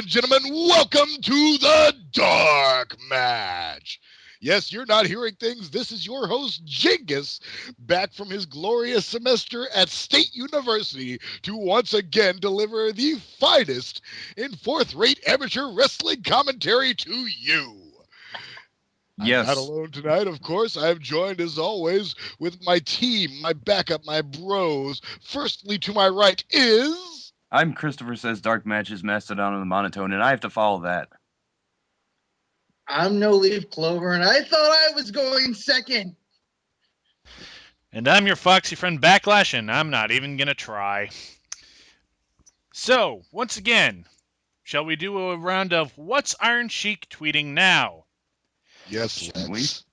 and gentlemen, welcome to the Dark Match. Yes, you're not hearing things. This is your host, Jingus, back from his glorious semester at State University to once again deliver the finest in fourth-rate amateur wrestling commentary to you. Yes. I'm not alone tonight, of course. I'm joined, as always, with my team, my backup, my bros. Firstly, to my right is... I'm Christopher Says Dark Match is Mastodon on the Monotone, and I have to follow that. I'm No Leaf Clover, and I thought I was going second. And I'm your foxy friend Backlash, and I'm not even going to try. So, once again, shall we do a round of What's Iron Sheik tweeting now? Yes, let's.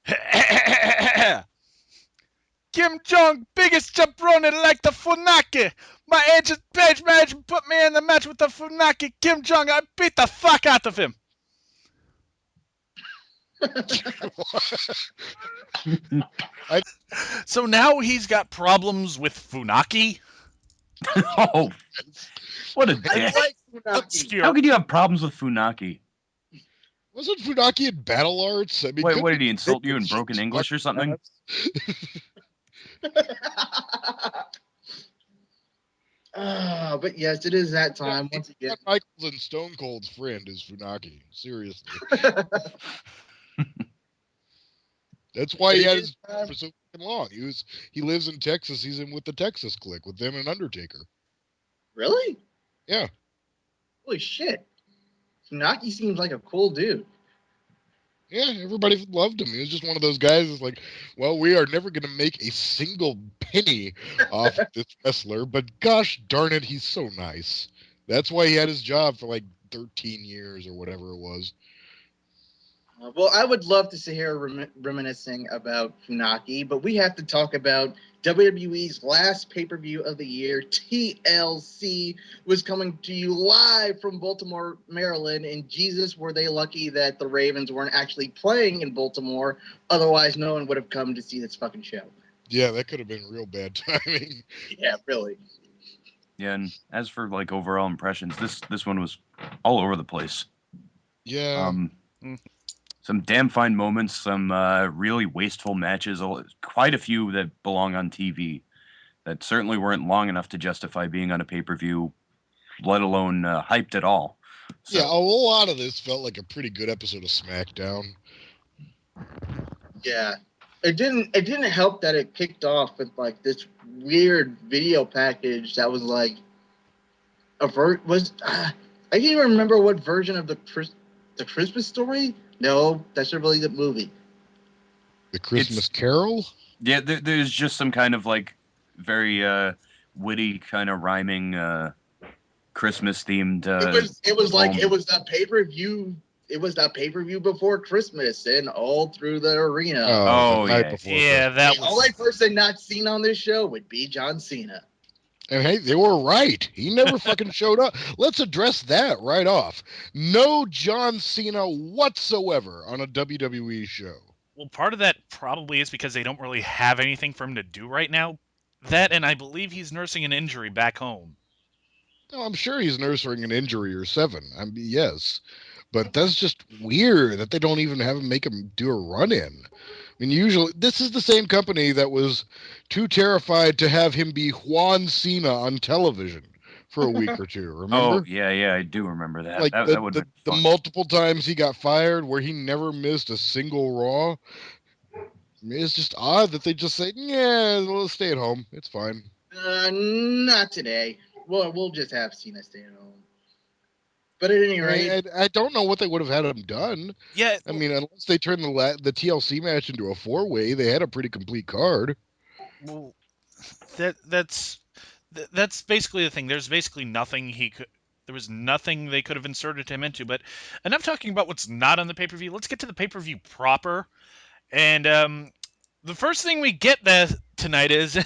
Kim Jong, biggest jabroni like the Funaki. My agent Page managed put me in the match with the Funaki. Kim Jong, I beat the fuck out of him. So now he's got problems with Funaki? Oh, what a dick. I like Funaki. How could you have problems with Funaki? Wasn't Funaki in Battle Arts? I mean, Wait, what did he insult you in broken English or something? But yes, it is that time once again. Michaels and Stone Cold's friend is Funaki. Seriously. That's why he had his for so long. He lives in Texas. He's in with the Texas Clique with them and Undertaker. Really? Yeah. Holy shit. Funaki seems like a cool dude. Yeah, everybody loved him. He was just one of those guys that's like, well, we are never going to make a single penny off of this wrestler, but gosh darn it, he's so nice. That's why he had his job for like 13 years or whatever it was. Well, I would love to sit here reminiscing about Funaki, but we have to talk about WWE's last pay-per-view of the year. TLC was coming to you live from Baltimore, Maryland, and Jesus, were they lucky that the Ravens weren't actually playing in Baltimore. Otherwise, no one would have come to see this fucking show. Yeah, that could have been real bad timing. Yeah, really. Yeah, and as for like overall impressions, this one was all over the place. Yeah. Some damn fine moments, some really wasteful matches, quite a few that belong on TV that certainly weren't long enough to justify being on a pay-per-view, let alone hyped at all. So, yeah, a lot of this felt like a pretty good episode of SmackDown. Yeah. It didn't help that it kicked off with like this weird video package that was like I can't even remember what version of the Christmas Story. No, that's not really the movie. The Christmas Carol? Yeah, there's just some kind of like very witty kind of rhyming Christmas themed. It was that pay-per-view. It was that pay-per-view before Christmas and all through the arena. Oh the night yeah, before yeah, Christmas. that The was only person not seen on this show would be John Cena. And hey, they were right. He never fucking showed up. Let's address that right off. No John Cena whatsoever on a WWE show. Well, part of that probably is because they don't really have anything for him to do right now. That, and I believe he's nursing an injury back home. No, I'm sure he's nursing an injury or 7. I mean, yes. But that's just weird that they don't even have him make him do a run-in. I mean, usually, this is the same company that was too terrified to have him be Juan Cena on television for a week or two, remember? Oh, yeah, I do remember that. Like that would have been the fun. multiple times he got fired where he never missed a single Raw. I mean, it's just odd that they just say, yeah, we'll stay at home. It's fine. Not today. Well, we'll just have Cena stay at home. But at any rate, I don't know what they would have had him done. Yeah, I mean, unless they turned the TLC match into a 4-way, they had a pretty complete card. well, that's basically the thing. There's basically nothing there was nothing they could have inserted him into. But enough talking about what's not on the pay-per-view. Let's get to the pay-per-view proper. And the first thing we get tonight is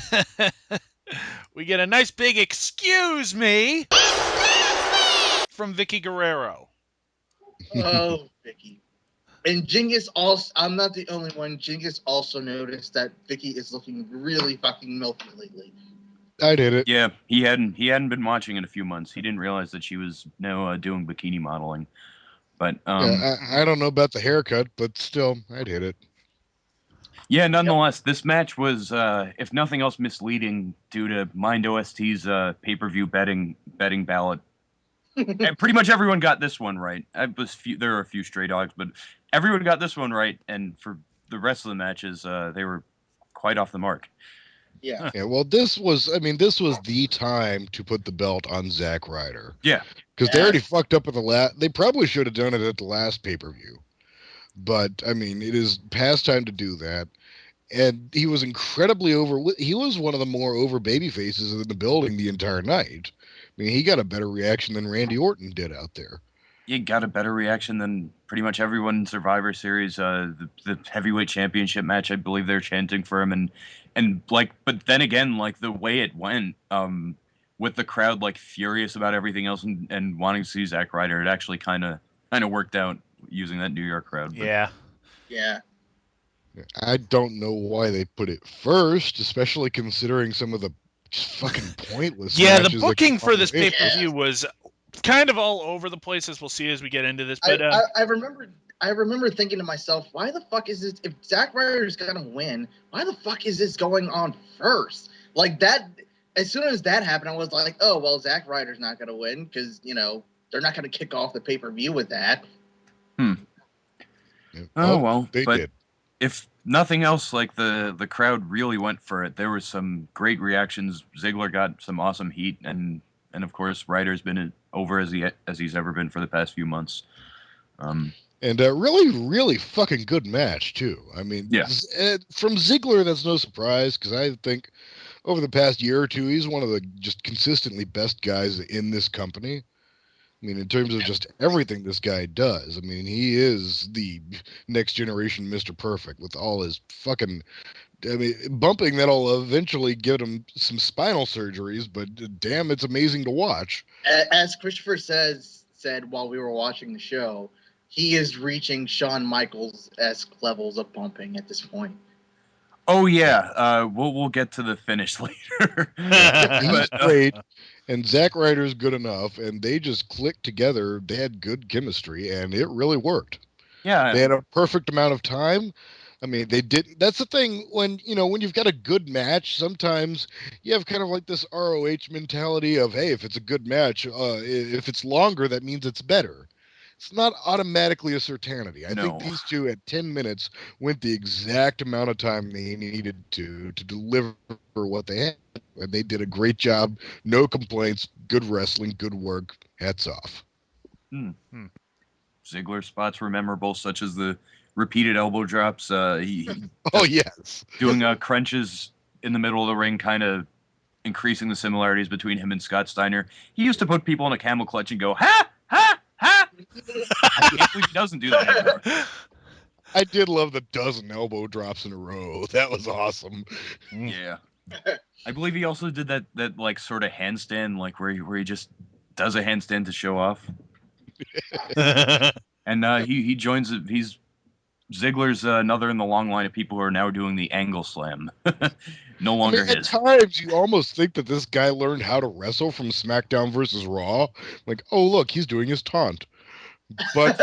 we get a nice big "excuse me" from Vicky Guerrero. oh, Vicky. And Jingus also, I'm not the only one. Jingus also noticed that Vicky is looking really fucking milky lately. I did it. Yeah, he hadn't been watching in a few months. He didn't realize that she was now doing bikini modeling. But Yeah, I don't know about the haircut, but still, I'd hit it. yeah, nonetheless, this match was, if nothing else, misleading due to Mind OST's pay-per-view betting ballot. And pretty much everyone got this one right. There are a few stray dogs, but everyone got this one right. And for the rest of the matches, they were quite off the mark. Yeah. Yeah, well, this was the time to put the belt on Zack Ryder. Yeah. Because they already Yes. fucked up at the last. They probably should have done it at the last pay-per-view. But, it is past time to do that. And he was incredibly over. He was one of the more over baby faces in the building the entire night. He got a better reaction than Randy Orton did out there. You got a better reaction than pretty much everyone in Survivor Series. The heavyweight championship match, I believe they're chanting for him, and like, but then again, like the way it went, with the crowd like furious about everything else and wanting to see Zack Ryder, it actually kind of worked out using that New York crowd. But Yeah. Yeah. I don't know why they put it first, especially considering some of the fucking pointless Yeah, the matches that booking come for on this the way. pay-per-view was kind of all over the place, as we'll see as we get into this. I, But I, I remember I remember thinking to myself, why the fuck is this? If Zack Ryder's gonna win, why the fuck is this going on first? Like that. As soon as that happened, I was like, oh well, Zack Ryder's not gonna win because they're not gonna kick off the pay-per-view with that. Yeah, oh well, they but did. if nothing else, like the crowd really went for it. There was some great reactions. Ziggler got some awesome heat, and of course Ryder's been over as he's ever been for the past few months. And really, really fucking good match too. Yeah. From Ziggler, that's no surprise because I think over the past year or two, he's one of the just consistently best guys in this company. In terms of just everything this guy does. He is the next generation Mr. Perfect with all his fucking. Bumping that'll eventually get him some spinal surgeries, but damn, it's amazing to watch. As Christopher said while we were watching the show, he is reaching Shawn Michaels-esque levels of bumping at this point. Oh yeah, we'll get to the finish later. He's But great, and Zack Ryder's good enough, and they just clicked together. They had good chemistry, and it really worked. yeah, They had a perfect amount of time. They didn't. That's the thing when you've got a good match. Sometimes you have kind of like this ROH mentality of, hey, if it's a good match, if it's longer, that means it's better. It's not automatically a certainty. I think no. these two at 10 minutes went the exact amount of time they needed to deliver what they had, and they did a great job. No complaints. Good wrestling. Good work. Hats off. Ziggler spots were memorable, such as the repeated elbow drops. He Oh yes. doing crunches in the middle of the ring, kind of increasing the similarities between him and Scott Steiner. He used to put people in a camel clutch and go, ha, ha, ha. I can't believe he doesn't do that anymore. I did love the dozen elbow drops in a row. That was awesome. Yeah. I believe he also did that like sort of handstand, like where he just does a handstand to show off. And he joins. He's Ziggler's another in the long line of people who are now doing the angle slam. No longer At his. times, you almost think that this guy learned how to wrestle from SmackDown versus Raw. Like, oh, look, he's doing his taunt. But,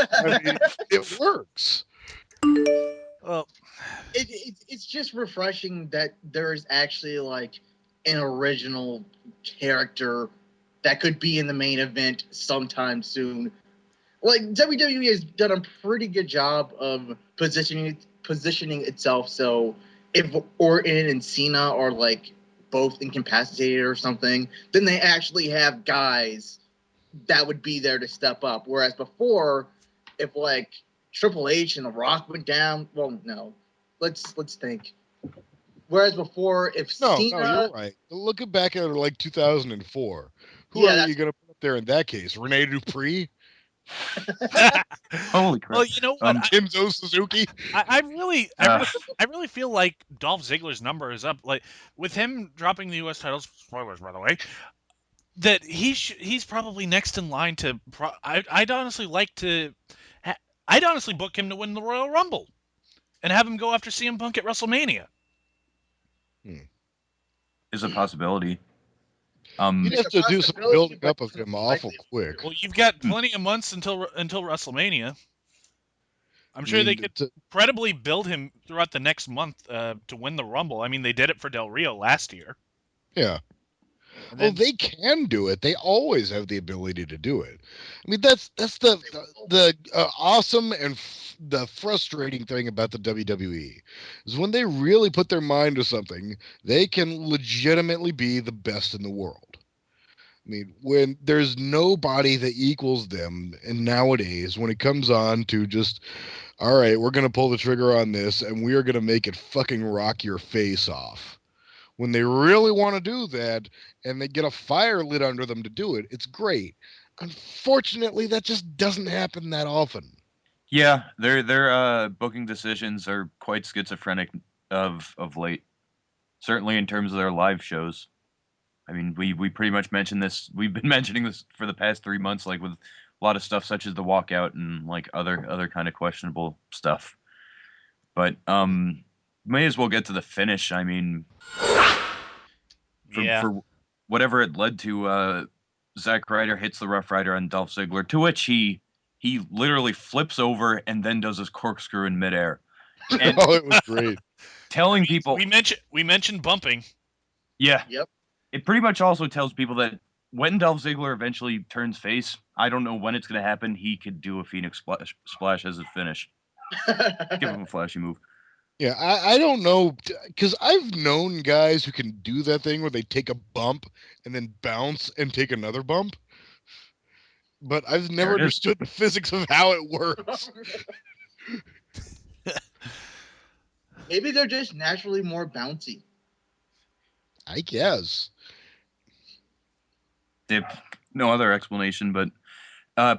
it works. Well, It's just refreshing that there is actually like an original character that could be in the main event sometime soon. Like WWE has done a pretty good job of positioning itself so if Orton and Cena are like both incapacitated or something, then they actually have guys that would be there to step up. Whereas before, if like Triple H and The Rock went down, well, no. Let's think. Whereas before, if No, Cena, you're right. Looking back at it like 2004, who yeah, are that's you going to put up there in that case? Rene Dupree? Holy crap! well, you know what? Enzo Suzuki? I really feel like Dolph Ziggler's number is up. Like with him dropping the U.S. titles, spoilers by the way, that he's probably next in line to. I'd honestly like to. I'd honestly book him to win the Royal Rumble, and have him go after CM Punk at WrestleMania. Is a possibility. You'd It's have a to do some possibility, building but up of it's him not awful likely. quick. Well, you've got plenty of months until WrestleMania. I'm I sure they mean, could credibly build him throughout the next month to win the Rumble. I mean, they did it for Del Rio last year. yeah. And Oh, then, they can do it. They always have the ability to do it. I mean, that's the awesome and the frustrating thing about the WWE is when they really put their mind to something, they can legitimately be the best in the world. I mean, when there's nobody that equals them, and nowadays, when it comes on to just, all right, we're going to pull the trigger on this and we are going to make it fucking rock your face off. When they really want to do that and they get a fire lit under them to do it, it's great. Unfortunately, that just doesn't happen that often. Yeah, their booking decisions are quite schizophrenic of late. Certainly in terms of their live shows. I mean, we pretty much mentioned this. We've been mentioning this for the past 3 months, like with a lot of stuff such as the walkout and like other kind of questionable stuff. But may as well get to the finish. I mean, yeah. for whatever it led to, Zack Ryder hits the Rough Rider on Dolph Ziggler, to which he literally flips over and then does his corkscrew in midair, and Oh, it was great. telling people, We mentioned bumping. yeah, Yep. it pretty much also tells people that when Dolph Ziggler eventually turns face, I don't know when it's going to happen. He could do a Phoenix splash as a finish. Give him a flashy move. Yeah, I don't know, because I've known guys who can do that thing where they take a bump and then bounce and take another bump, but I've There never it is. understood the physics of how it works. Maybe they're just naturally more bouncy. I guess. No other explanation, but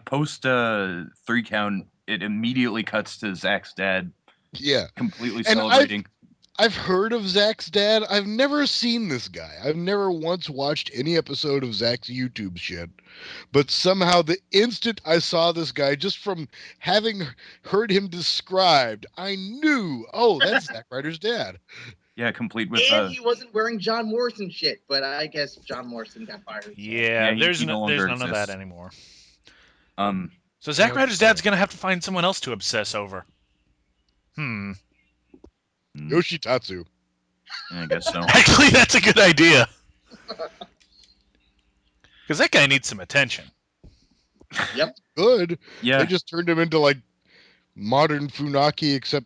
post 3 count, it immediately cuts to Zach's dad Yeah. completely And celebrating. I've heard of Zach's dad. I've never seen this guy. I've never once watched any episode of Zach's YouTube shit. But somehow the instant I saw this guy, just from having heard him described, I knew, oh, that's Zack Ryder's dad. Yeah, complete with And he wasn't wearing John Morrison shit, but I guess John Morrison got fired. So. Yeah, yeah, there's he no there's longer none of that exists. anymore. Um, So Zack Yep. Ryder's dad's gonna have to find someone else to obsess over. mm, Yoshitatsu. I guess so. Actually, that's a good idea. Because that guy needs some attention. Yep. Good. Yeah, They just turned him into like modern Funaki, except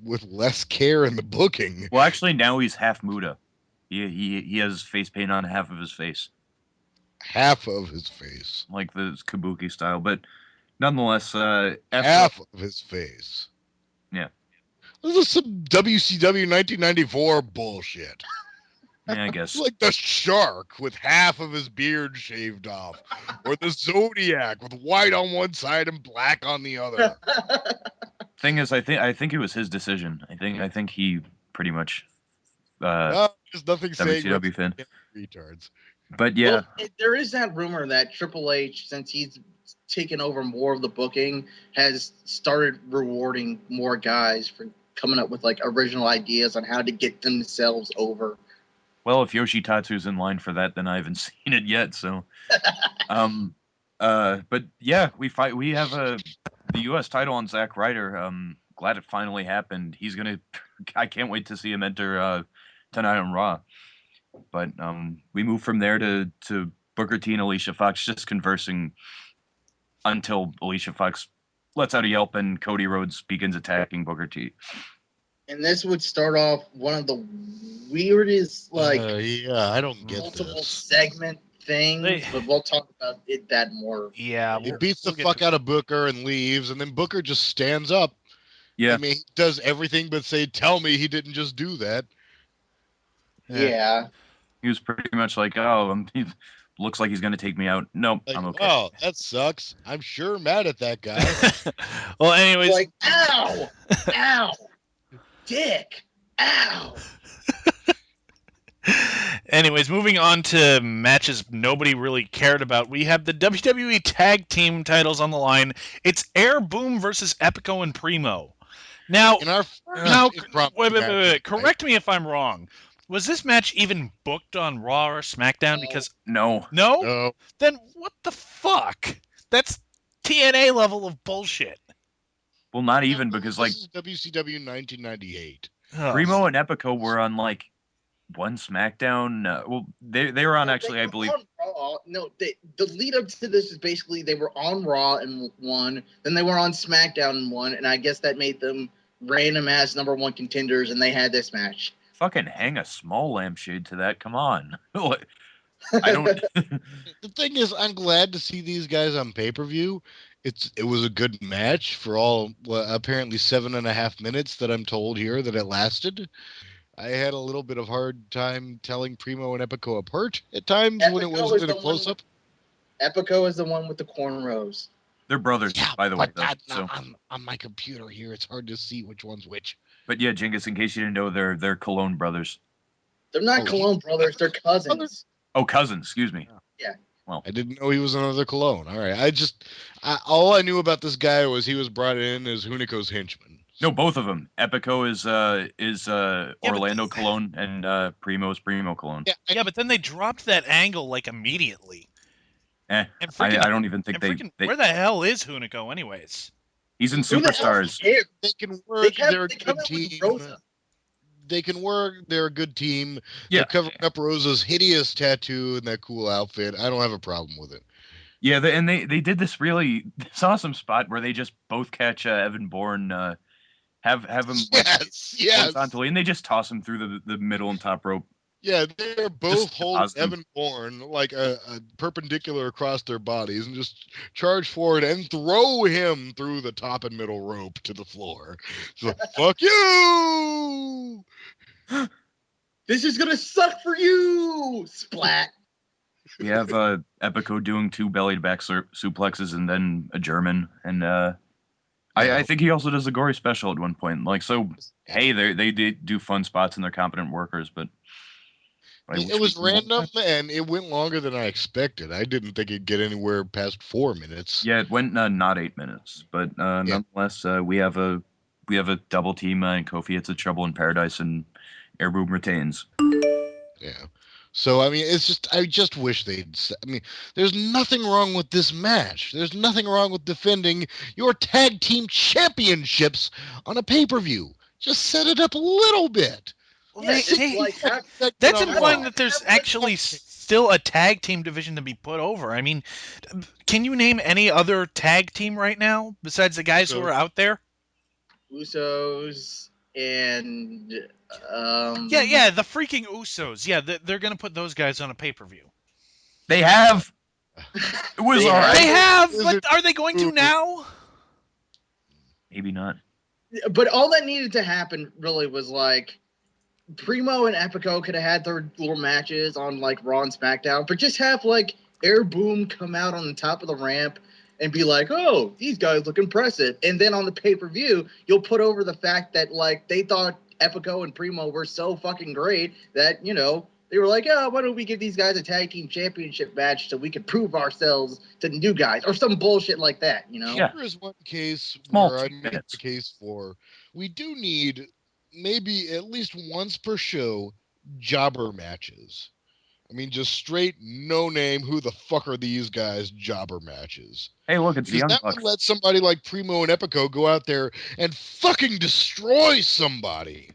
with less care in the booking. well, actually, now he's half Muda. He has face paint on half of his face, Half of his face. like the Kabuki style. But nonetheless, after Half of his face. yeah, This is some WCW 1994 bullshit. yeah, I guess. It's like the Shark with half of his beard shaved off, or the Zodiac with white on one side and black on the other. Thing is, I think it was his decision. I think he pretty much There's nothing saying WCW fan. retards. But yeah, Well, there is that rumor that Triple H, since he's taken over more of the booking, has started rewarding more guys for coming up with like original ideas on how to get themselves over. well, if Yoshitatsu's in line for that, then I haven't seen it yet. So, but yeah, we have the U.S. title on Zack Ryder. Glad it finally happened. He's gonna. I can't wait to see him enter tonight on Raw. But we move from there to Booker T and Alicia Fox just conversing until Alicia Fox lets out a yelp and Cody Rhodes begins attacking Booker T. And this would start off one of the weirdest, like, yeah, I don't get multiple this. segment things, but we'll talk about that more. Yeah, He later. beats the we'll get fuck to- out of Booker and leaves, and then Booker just stands up. Yeah, I mean, he does everything but say, "Tell me he didn't just do that." Yeah. he was pretty much like, oh, he looks like he's gonna take me out. Nope, Like, I'm okay. oh, that sucks. I'm sure mad at that guy. Well, anyways, Like, ow, ow, dick, ow. anyways, moving on to matches nobody really cared about. We have the WWE Tag Team titles on the line. It's Air Boom versus Epico and Primo. Now, In our now, impromptu wait. match of the night. Correct me if I'm wrong. Was this match even booked on Raw or SmackDown? Because No. no, No. then what the fuck? That's TNA level of bullshit. Well, not even because like This is WCW 1998. Ugh. Primo and Epico were on like one SmackDown. Well, they were on No, actually, they I were believe. on Raw. No, the lead up to this is basically they were on Raw and won. Then they were on SmackDown and won, and I guess that made them random ass #1 contenders, and they had this match. Fucking hang a small lampshade to that. Come on. I don't. The thing is, I'm glad to see these guys on pay-per-view. It was a good match for all apparently 7.5 minutes that I'm told here that it lasted. I had a little bit of hard time telling Primo and Epico apart at times when it Epico wasn't is in a the one close-up. Epico is the one with the cornrows. They're brothers, Yeah, by the way, but though. not So, on my computer here. It's hard to see which one's which. but yeah, Jingus, in case you didn't know, they're Cologne brothers. They're not Oh, Cologne brothers. They're cousins. Oh, cousins. Excuse me. Yeah. Well, I didn't know he was another Cologne. All right, all I knew about this guy was he was brought in as Hunico's henchman. no, both of them. Epico is Orlando Cologne, and Primo is Primo Cologne. Yeah, but then they dropped that angle like immediately. And I freaking, don't even think they where the hell is Hunico anyways? He's in Who the hell Superstars. cares? They can They work. come They're a out good with team. Rosa. They can work. They're a good team. Yeah, They're covering up Rosa's hideous tattoo and that cool outfit. I don't have a problem with it. yeah, and they did this this awesome spot where they just both catch Evan Bourne, have him like Yes. horizontally, and they just toss him through the middle and top rope. Yeah, they're both Just holding toss them. Evan Bourne like a perpendicular across their bodies and just charge forward and throw him through the top and middle rope to the floor. So, fuck you! This is gonna suck for you. Splat. We have Epico doing 2 belly back suplexes and then a German, and I think he also does a gory special at one point. Like, so, hey, they do fun spots and they're competent workers, but It was random and it went longer than I expected. I didn't think it'd get anywhere past 4 minutes. Yeah, it went not 8 minutes, but nonetheless, we have a double team and Kofi hits a Trouble in Paradise and Air Boom retains. Yeah. So I mean, I just wish they'd. I mean, there's nothing wrong with this match. There's nothing wrong with defending your tag team championships on a pay-per-view. Just set it up a little bit. Well, Yeah, they, it's like that's on implying Raw. that there's actually still a tag team division to be put over. I mean, can you name any other tag team right now besides the guys who are out there? Usos and Yeah, the freaking Usos. Yeah, they're gonna put those guys on a pay-per-view. They have. It was They all right. They have, Is but it- are they going to now? Maybe not. But all that needed to happen really was like Primo and Epico could have had their little matches on like Raw and SmackDown, but just have like Air Boom come out on the top of the ramp and be like, "Oh, these guys look impressive," and then on the pay-per-view, you'll put over the fact that like they thought Epico and Primo were so fucking great that they were like, "Oh, why don't we give these guys a tag team championship match so we can prove ourselves to the new guys," or some bullshit like that, Yeah. There is one case Small where I 2 make minutes. the case for we do need maybe at least once per show jobber matches. I mean, just straight no name. Who the fuck are these guys? Jobber matches. Hey, look, it's the Because Young that Bucks. would let somebody like Primo and Epico go out there and fucking destroy somebody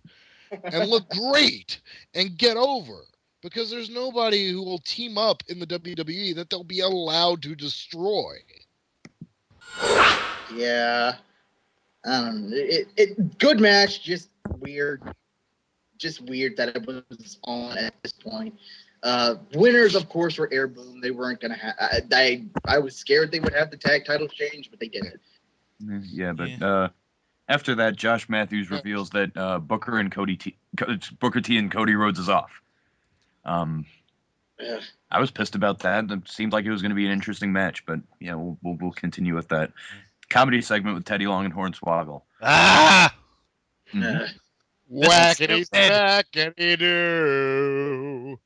and look great and get over. Because there's nobody who will team up in the WWE that they'll be allowed to destroy. Yeah. I don't know. Good match, just weird. Just weird that it was on at this point. Winners, of course, were Air Boom. They weren't going to have. I was scared they would have the tag titles change, but they didn't. Yeah, but after that, Josh Matthews reveals that Booker T and Cody Rhodes is off. I was pissed about that. It seemed like it was going to be an interesting match, but yeah, we'll continue with that. Comedy segment with Teddy Long and Hornswoggle. Ah! Mhm. Whackity smackity do.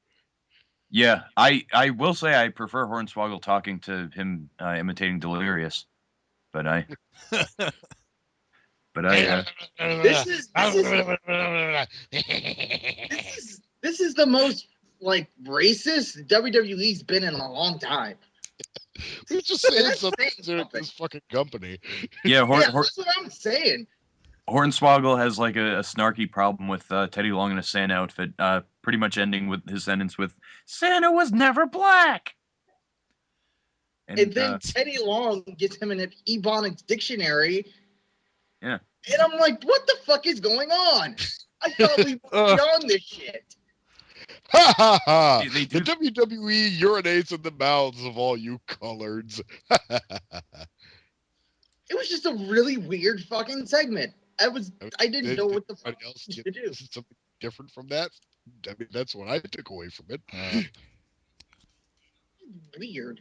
Yeah, I will say I prefer Hornswoggle talking to him imitating Delirious, but I This is is the most like racist WWE's been in a long time. We're just saying That's something saying to this fucking company. Yeah, Yeah, that's what I'm saying. Hornswoggle has like a snarky problem with Teddy Long in a Santa outfit, pretty much ending with his sentence with "Santa was never black." And then Teddy Long gets him an Ebonics dictionary. Yeah. And I'm like, what the fuck is going on? I thought we were beyond this shit. Ha ha ha! They The do- WWE urinates in the mouths of all you coloreds. It was just a really weird fucking segment. I didn't know what the fuck Anybody else to get do. something different from that? I mean, that's what I took away from it. Weird.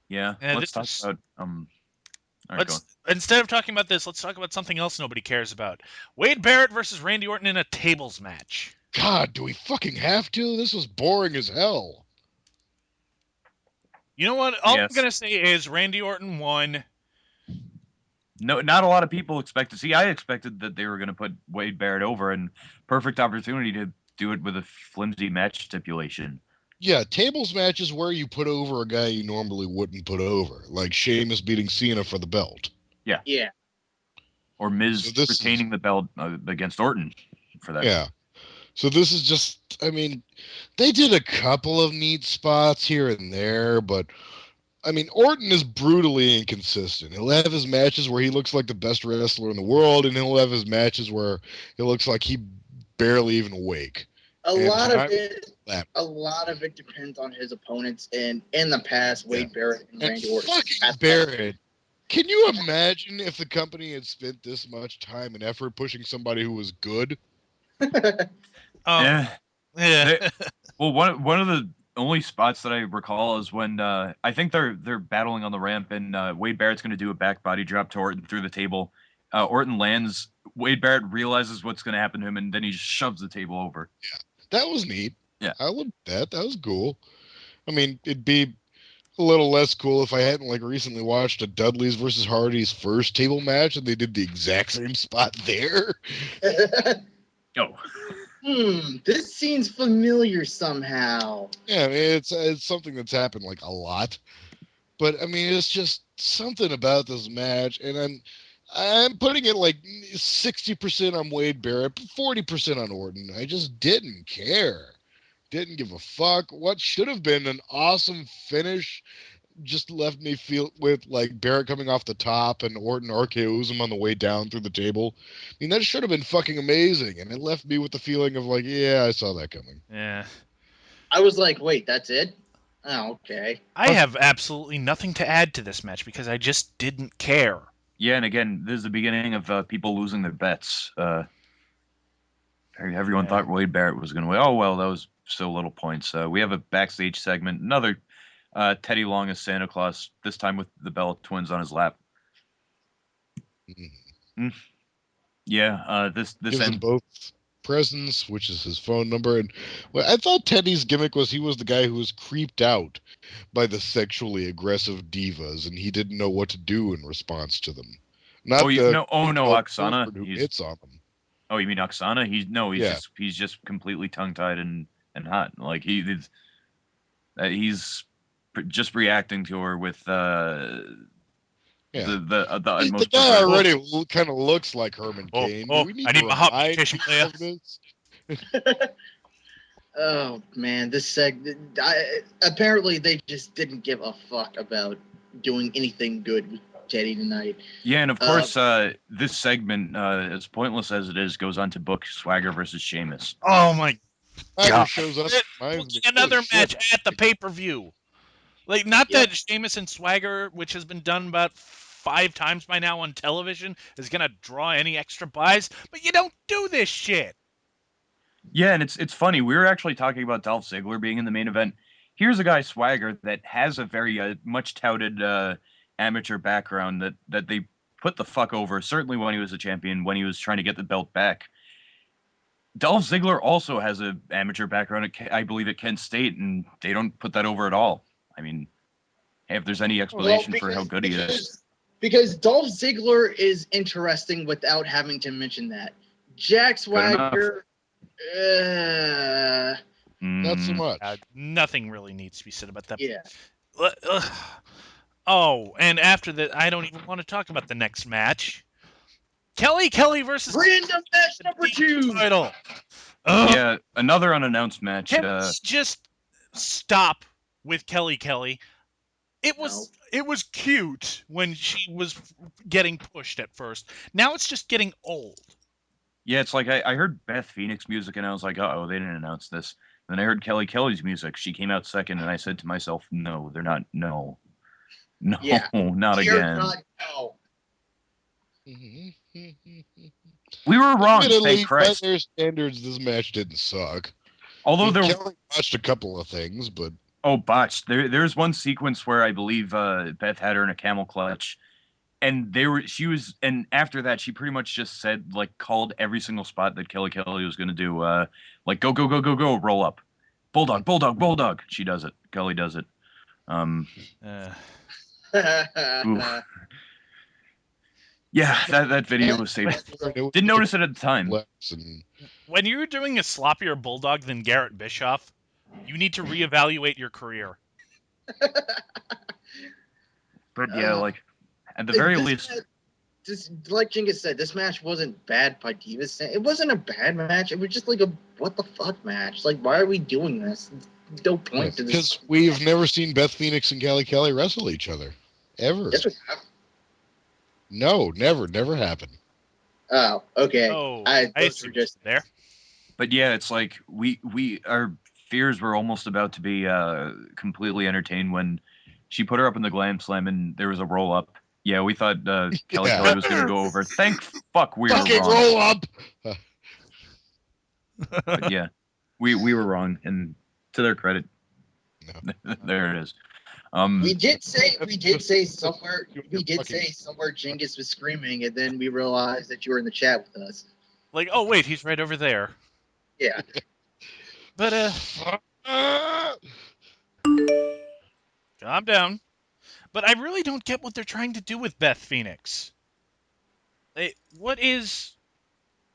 Yeah, Yeah, let's this talk was- about All right, go on. Instead of talking about this, let's talk about something else nobody cares about. Wade Barrett versus Randy Orton in a tables match. God, do we fucking have to? This was boring as hell. You know what? All Yes. I'm gonna say is Randy Orton won. No, not a lot of people expected. See, I expected that they were going to put Wade Barrett over, and perfect opportunity to do it with a flimsy match stipulation. Yeah, tables match is where you put over a guy you normally wouldn't put over, like Sheamus beating Cena for the belt. Yeah. Or Miz So this retaining the belt against Orton for that. Yeah. So this is just, I mean, they did a couple of neat spots here and there, but I mean, Orton is brutally inconsistent. He'll have his matches where he looks like the best wrestler in the world, and he'll have his matches where it looks like he barely even awake. A And lot tonight- of it depends on his opponents, and in the past, Wade Barrett and And Randy Orton. fucking Barrett. Can you imagine if the company had spent this much time and effort pushing somebody who was good? Yeah. Yeah. Well, one of the only spots that I recall is when I think they're battling on the ramp, and Wade Barrett's going to do a back body drop to Orton through the table. Orton lands. Wade Barrett realizes what's going to happen to him, and then he just shoves the table over. That was neat. Yeah. I loved that. That was cool. I mean, it'd be a little less cool if I hadn't like recently watched a Dudley's versus Hardy's first table match and they did the exact same spot there. Oh. This seems familiar somehow. Yeah, I mean, it's something that's happened like a lot. But I mean, it's just something about this match, and I'm putting it like 60% on Wade Barrett, 40% on Orton. I just didn't care. Didn't give a fuck. What should have been an awesome finish just left me feel with like Barrett coming off the top and Orton RKO's him on the way down through the table. I mean, that should have been fucking amazing, and it left me with the feeling of like, yeah, I saw that coming. Yeah. I was like, wait, that's it? Oh, okay. I have absolutely nothing to add to this match because I just didn't care. Yeah, and again, this is the beginning of people losing their bets. Everyone thought Wade Barrett was going to win. Oh, well, that was so little points. We have a backstage segment. Another Teddy Long as Santa Claus, this time with the Bella Twins on his lap. Yeah, this Gives them both presents, which is his phone number. And well, I thought Teddy's gimmick was he was the guy who was creeped out by the sexually aggressive divas, and he didn't know what to do in response to them. Not Oksana. Who hits on them. Oh, you mean Oksana? He's just completely tongue tied and hot. Like he's just reacting to her with the The guy already kind of looks like Herman Cain. Do we need I to need my hot remind potato people of this? Oh man, this segment. Apparently, they just didn't give a fuck about doing anything good with Teddy tonight. Yeah, and of course, this segment, as pointless as it is, goes on to book Swagger versus Sheamus. Oh my God! Shows up. Another match at the pay-per-view. Like, not that Sheamus and Swagger, which has been done about 5 times by now on television, is gonna draw any extra buys, but you don't do this shit. Yeah, and it's funny. We were actually talking about Dolph Ziggler being in the main event. Here's a guy, Swagger, that has a very much touted amateur background that they put the fuck over, certainly when he was a champion, when he was trying to get the belt back. Dolph Ziggler also has an amateur background, I believe, at Kent State, and they don't put that over at all. I mean, hey, if there's any explanation for how good he is. Because Dolph Ziggler is interesting without having to mention that. Jack Swagger Not so Mm, much. Nothing really needs to be said about that. Yeah. Oh, and after that, I don't even want to talk about the next match. Kelly versus Random match the number D 2. title. Ugh. yeah, another unannounced match. Can we just stop with Kelly? It No. was cute when she was getting pushed at first. Now it's just getting old. Yeah, it's like I heard Beth Phoenix music and I was like, oh, they didn't announce this. Then I heard Kelly's music. She came out second, and I said to myself, no, they're not. No, no, Yeah. not Dear again. God, no. We were wrong. Thank Admittedly, by Christ. their standards, this match didn't suck. Although there, Kelly watched a couple of things, but oh, botched. There's one sequence where I believe Beth had her in a camel clutch, and she was, and after that, she pretty much just said, like, called every single spot that Kelly was going to do, like, go, go, go, go, go, roll up, bulldog, bulldog, bulldog. She does it. Kelly does it. Oof. Yeah, that video was saved. Didn't notice it at the time. When you're doing a sloppier bulldog than Garrett Bischoff, you need to reevaluate your career. But yeah, like, at the very least, just like Jingus said, this match wasn't bad by Divas. It wasn't a bad match. It was just like a what the fuck match. Like, why are we doing this? No point to this. Because we've never seen Beth Phoenix and Kelly wrestle each other. Ever. Yes, we have. No, never happened. Oh, okay. Oh, I those were just there. But yeah, it's like our fears were almost about to be completely entertained when she put her up in the glam slam and there was a roll up. Yeah, we thought Kelly was going to go over. Thank fuck we were Fucking wrong. roll up. But yeah, we were wrong, and to their credit, No. there it is. We did say somewhere Jingus was screaming, and then we realized that you were in the chat with us. Like, oh wait, he's right over there. Yeah. But calm down. But I really don't get what they're trying to do with Beth Phoenix. What is?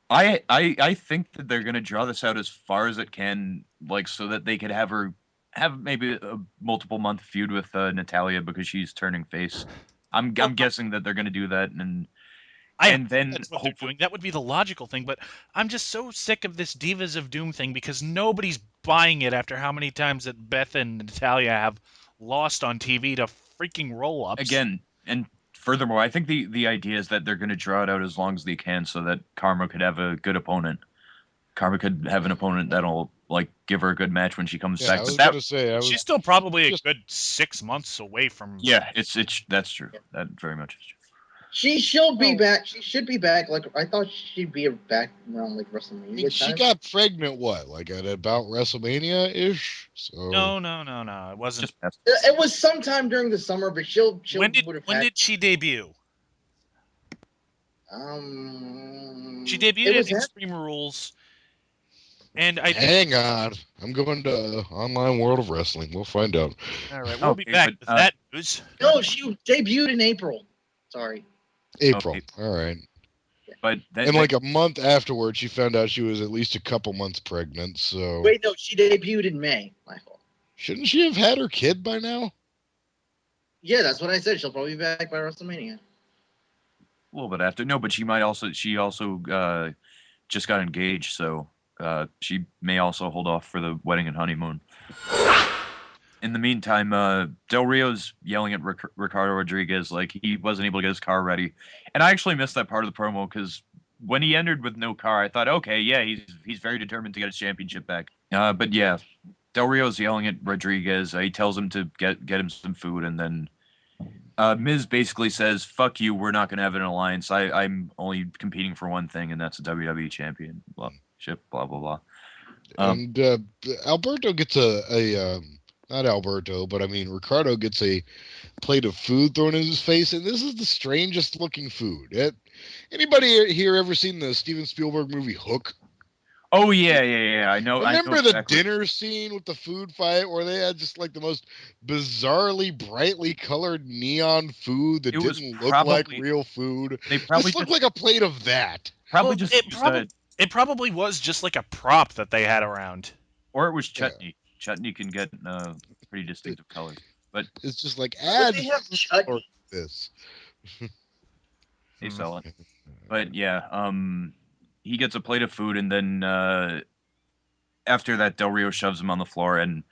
I think that they're gonna draw this out as far as it can, like, so that they could have her have maybe a multiple month feud with Natalia because she's turning face. I'm guessing that they're gonna do that, and then that's what they're doing. That would be the logical thing. But I'm just so sick of this Divas of Doom thing because nobody's buying it after how many times that Beth and Natalia have lost on TV to freaking roll-ups. Again, and furthermore, I think the idea is that they're going to draw it out as long as they can so that Karma could have a good opponent. Karma could have an opponent that'll, like, give her a good match when she comes back. I was going to say, she's still probably a good 6 months away from. Yeah, it's that's true. That very much is true. She'll be back. She should be back. Like, I thought she'd be back around like WrestleMania. She got pregnant. What, like at about WrestleMania ish? So No. It wasn't. It was sometime during the summer, but she'll when did she debut? She debuted at Extreme Rules, and hang on. I'm going to Online World of Wrestling. We'll find out. All right, we'll be back with that news. No, she debuted in April. Sorry. April. All right. But and like a month afterwards, she found out she was at least a couple months pregnant. So wait, no, she debuted in May. My fault. Shouldn't she have had her kid by now? Yeah, that's what I said. She'll probably be back by WrestleMania. A little bit after. No, but she also just got engaged, so she may also hold off for the wedding and honeymoon. In the meantime, Del Rio's yelling at Ricardo Rodriguez like he wasn't able to get his car ready. And I actually missed that part of the promo because when he entered with no car, I thought, okay, yeah, he's very determined to get his championship back. But yeah, Del Rio's yelling at Rodriguez. He tells him to get him some food, and then Miz basically says, fuck you, we're not going to have an alliance. I'm only competing for one thing, and that's a WWE champion. Blah, blah, blah. And Alberto gets a not Alberto, but I mean, Ricardo gets a plate of food thrown in his face, and this is the strangest looking food. Anybody here ever seen the Steven Spielberg movie Hook? Oh, yeah. I know. Remember the dinner scene with the food fight where they had just like the most bizarrely brightly colored neon food that didn't look like real food? This looked like a plate of that. Probably It probably was just like a prop that they had around. Or it was Yeah. chutney. Chutney can get pretty distinctive colors, but It's just like Why would add they have food chutney? to this. they Hmm. sell it. But yeah, he gets a plate of food, and then after that, Del Rio shoves him on the floor, and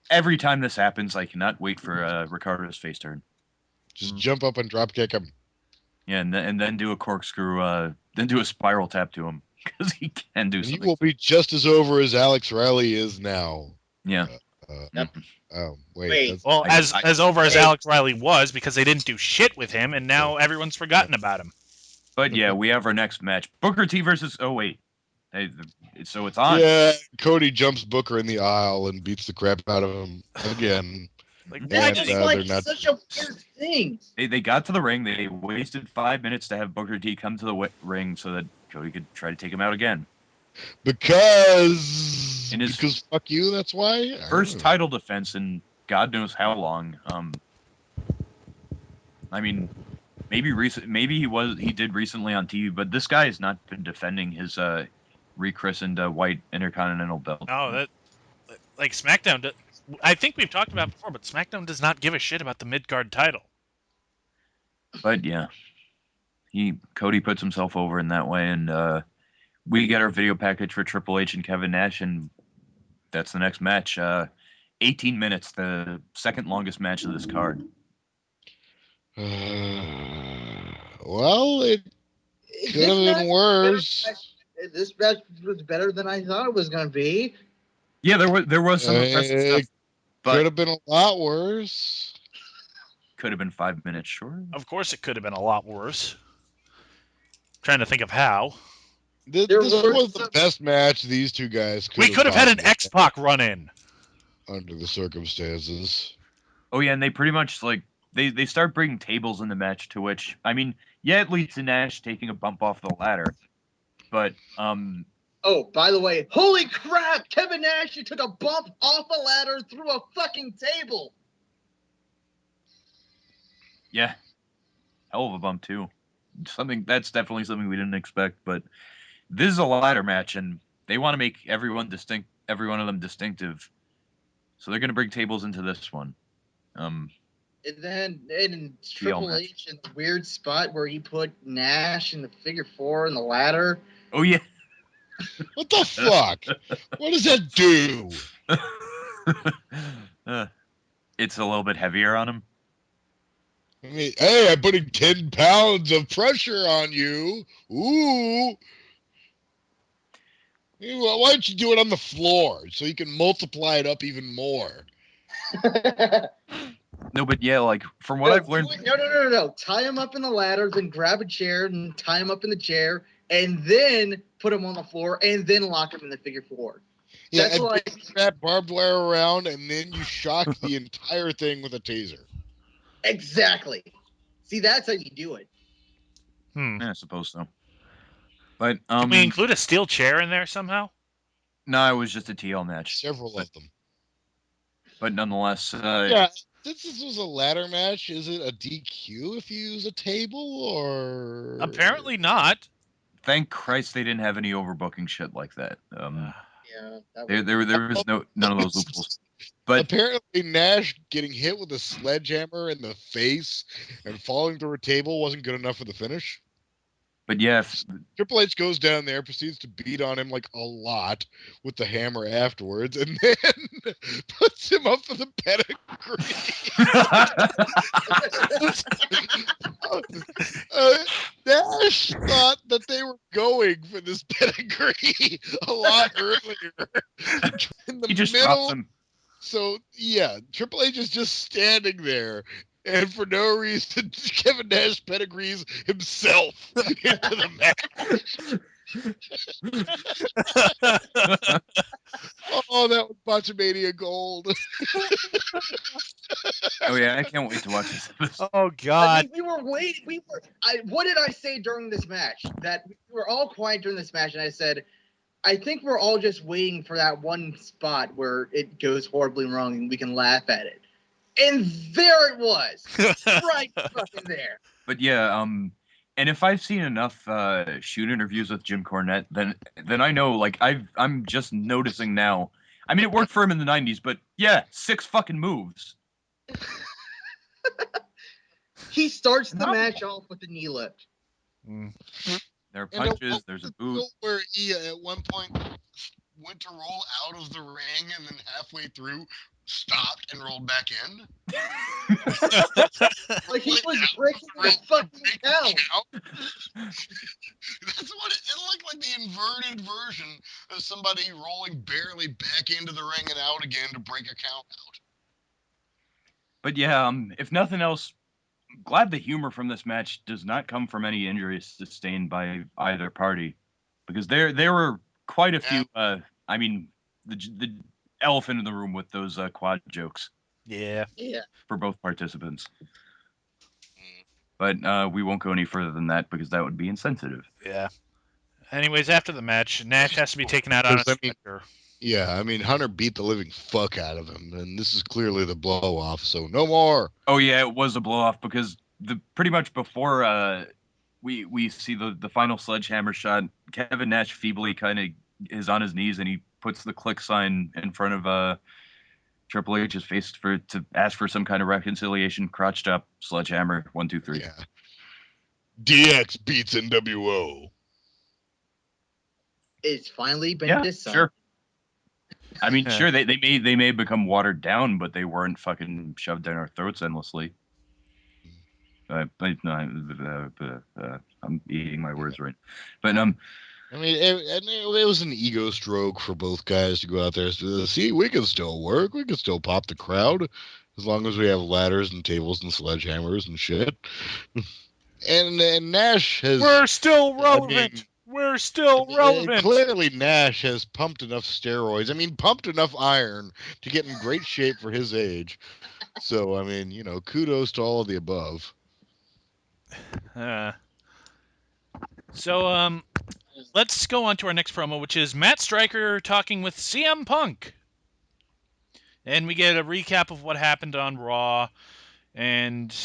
every time this happens, I cannot wait for Ricardo's face turn. Just jump up and drop kick him. Yeah, and then do a corkscrew, then do a spiral tap to him because he can do And he something. will be just as over as Alex Riley is now. Yeah. Yep. Oh, wait. Wait. That's, Well, as over as Hey. Alex Riley was, because they didn't do shit with him, and now everyone's forgotten about him. But yeah, we have our next match: Booker T versus. Oh wait, so it's on. yeah, Cody jumps Booker in the aisle and beats the crap out of him again. Like, And, That is they're like not- such a weird thing. They got to the ring. They wasted 5 minutes to have Booker T come to the ring so that Cody could try to take him out again. Because In his fuck you, that's why. I don't First know. title defense in God knows how long. I mean, maybe he did recently on TV, but this guy has not been defending his rechristened white Intercontinental belt. no, that like SmackDown. I think we've talked about it before, but SmackDown does not give a shit about the mid card title. But yeah, Cody puts himself over in that way, and we get our video package for Triple H and Kevin Nash, and that's the next match. 18 minutes, the second longest match of this card. Well, it could have been worse. This match was better than I thought it was going to be. Yeah, there was some impressive stuff, It but could have been a lot worse. could have been 5 minutes shorter. Of course, it could have been a lot worse. Trying to think of how. This There was were the some- best match these two guys We could have had an possibly X-Pac run in. under the circumstances. Oh yeah, and they pretty much like they start bringing tables in the match, to which I mean, yeah, it leads to Nash taking a bump off the ladder, but Oh, by the way, holy crap! Kevin Nash took a bump off a ladder through a fucking table. yeah, hell of a bump too. That's definitely something we didn't expect, but this is a ladder match, and they want to make every one of them distinctive, so they're gonna bring tables into this one. And then in Triple match. H in the weird spot where he put Nash in the figure four in the ladder. Oh yeah. What the fuck? What does that do? It's a little bit heavier on him. I mean, hey, I'm putting 10 pounds of pressure on you. Ooh. Why don't you do it on the floor so you can multiply it up even more? No, but yeah, like from what I've learned. No. Tie him up in the ladder, then grab a chair and tie him up in the chair, and then put him on the floor, and then lock him in the figure four. Yeah, That's and like bring that barbed wire around, and then you shock the entire thing with a taser. exactly. See, that's how you do it. I suppose so. But Can we include a steel chair in there somehow? no, it was just a TL match. Several of them. But nonetheless, Yeah, since this was a ladder match, is it a DQ if you use a table, or Apparently not. Thank Christ they didn't have any overbooking shit like that. Yeah. There was none of those loopholes. But apparently Nash getting hit with a sledgehammer in the face and falling through a table wasn't good enough for the finish. But yeah, Triple H goes down there, proceeds to beat on him like a lot with the hammer afterwards, and then puts him up for the pedigree. Nash thought that they were going for this pedigree a lot earlier. In the he just drops middle. him. So, yeah, Triple H is just standing there, and for no reason, Kevin Nash pedigrees himself into the match. Oh, that was Botchamania gold. Oh yeah, I can't wait to watch this episode. Oh God! I mean, we were waiting. What did I say during this match? That we were all quiet during this match, and I said, I think we're all just waiting for that one spot where it goes horribly wrong and we can laugh at it. And there it was, right fucking there. But yeah, And if I've seen enough shoot interviews with Jim Cornette, then I know. Like I'm just noticing now. I mean, it worked for him in the '90s, but yeah, 6 fucking moves. He starts the match off with a knee lift. There are And punches. There's a boot. where he at one point went to roll out of the ring and then halfway through stopped and rolled back in. Like he was breaking the fucking count. That's what it looked like, the inverted version of somebody rolling barely back into the ring and out again to break a count out. But yeah, if nothing else, glad the humor from this match does not come from any injuries sustained by either party, because there were quite a few. I mean, the elephant in the room with those quad jokes. Yeah. For both participants. But we won't go any further than that because that would be insensitive. Yeah. Anyways, after the match, Nash has to be taken out on a stretcher. Yeah, I mean, Hunter beat the living fuck out of him, and this is clearly the blow off, so no more. Oh yeah, it was a blow off because pretty much before we see the final sledgehammer shot, Kevin Nash feebly kind of is on his knees and he puts the click sign in front of Triple H's face to ask for some kind of reconciliation. Crotched up, sledgehammer, 1, 2, 3. Yeah. DX beats NWO. It's finally been decided. Sure. I mean, sure, they may become watered down, but they weren't fucking shoved down our throats endlessly. I'm eating my words right. But I mean, it was an ego stroke for both guys to go out there and see, we can still work, we can still pop the crowd, as long as we have ladders and tables and sledgehammers and shit. and Nash has... We're still relevant! We're still relevant! Clearly, Nash has pumped enough steroids, pumped enough iron to get in great shape for his age. So, I mean, kudos to all of the above. So, let's go on to our next promo, which is Matt Striker talking with CM Punk. And we get a recap of what happened on Raw. And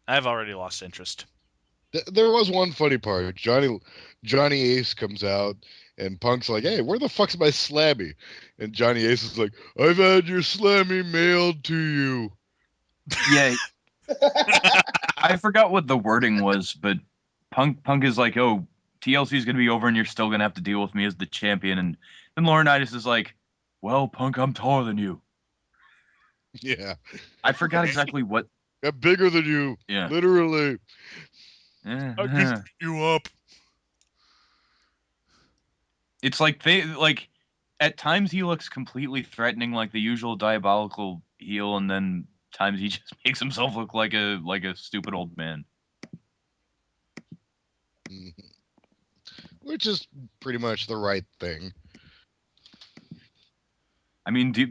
I've already lost interest. There was one funny part. Johnny Ace comes out, and Punk's like, hey, where the fuck's my slammy? And Johnny Ace is like, I've had your slammy mailed to you. Yeah. I forgot what the wording was, but Punk is like, oh, TLC's going to be over and you're still going to have to deal with me as the champion. And then Laurinaitis is like, well, Punk, I'm taller than you. Yeah. I forgot exactly what. I'm bigger than you. Yeah. Literally. I'll just beat you up. It's like at times he looks completely threatening, like the usual diabolical heel, and then times he just makes himself look like a stupid old man. Which is pretty much the right thing. I mean, do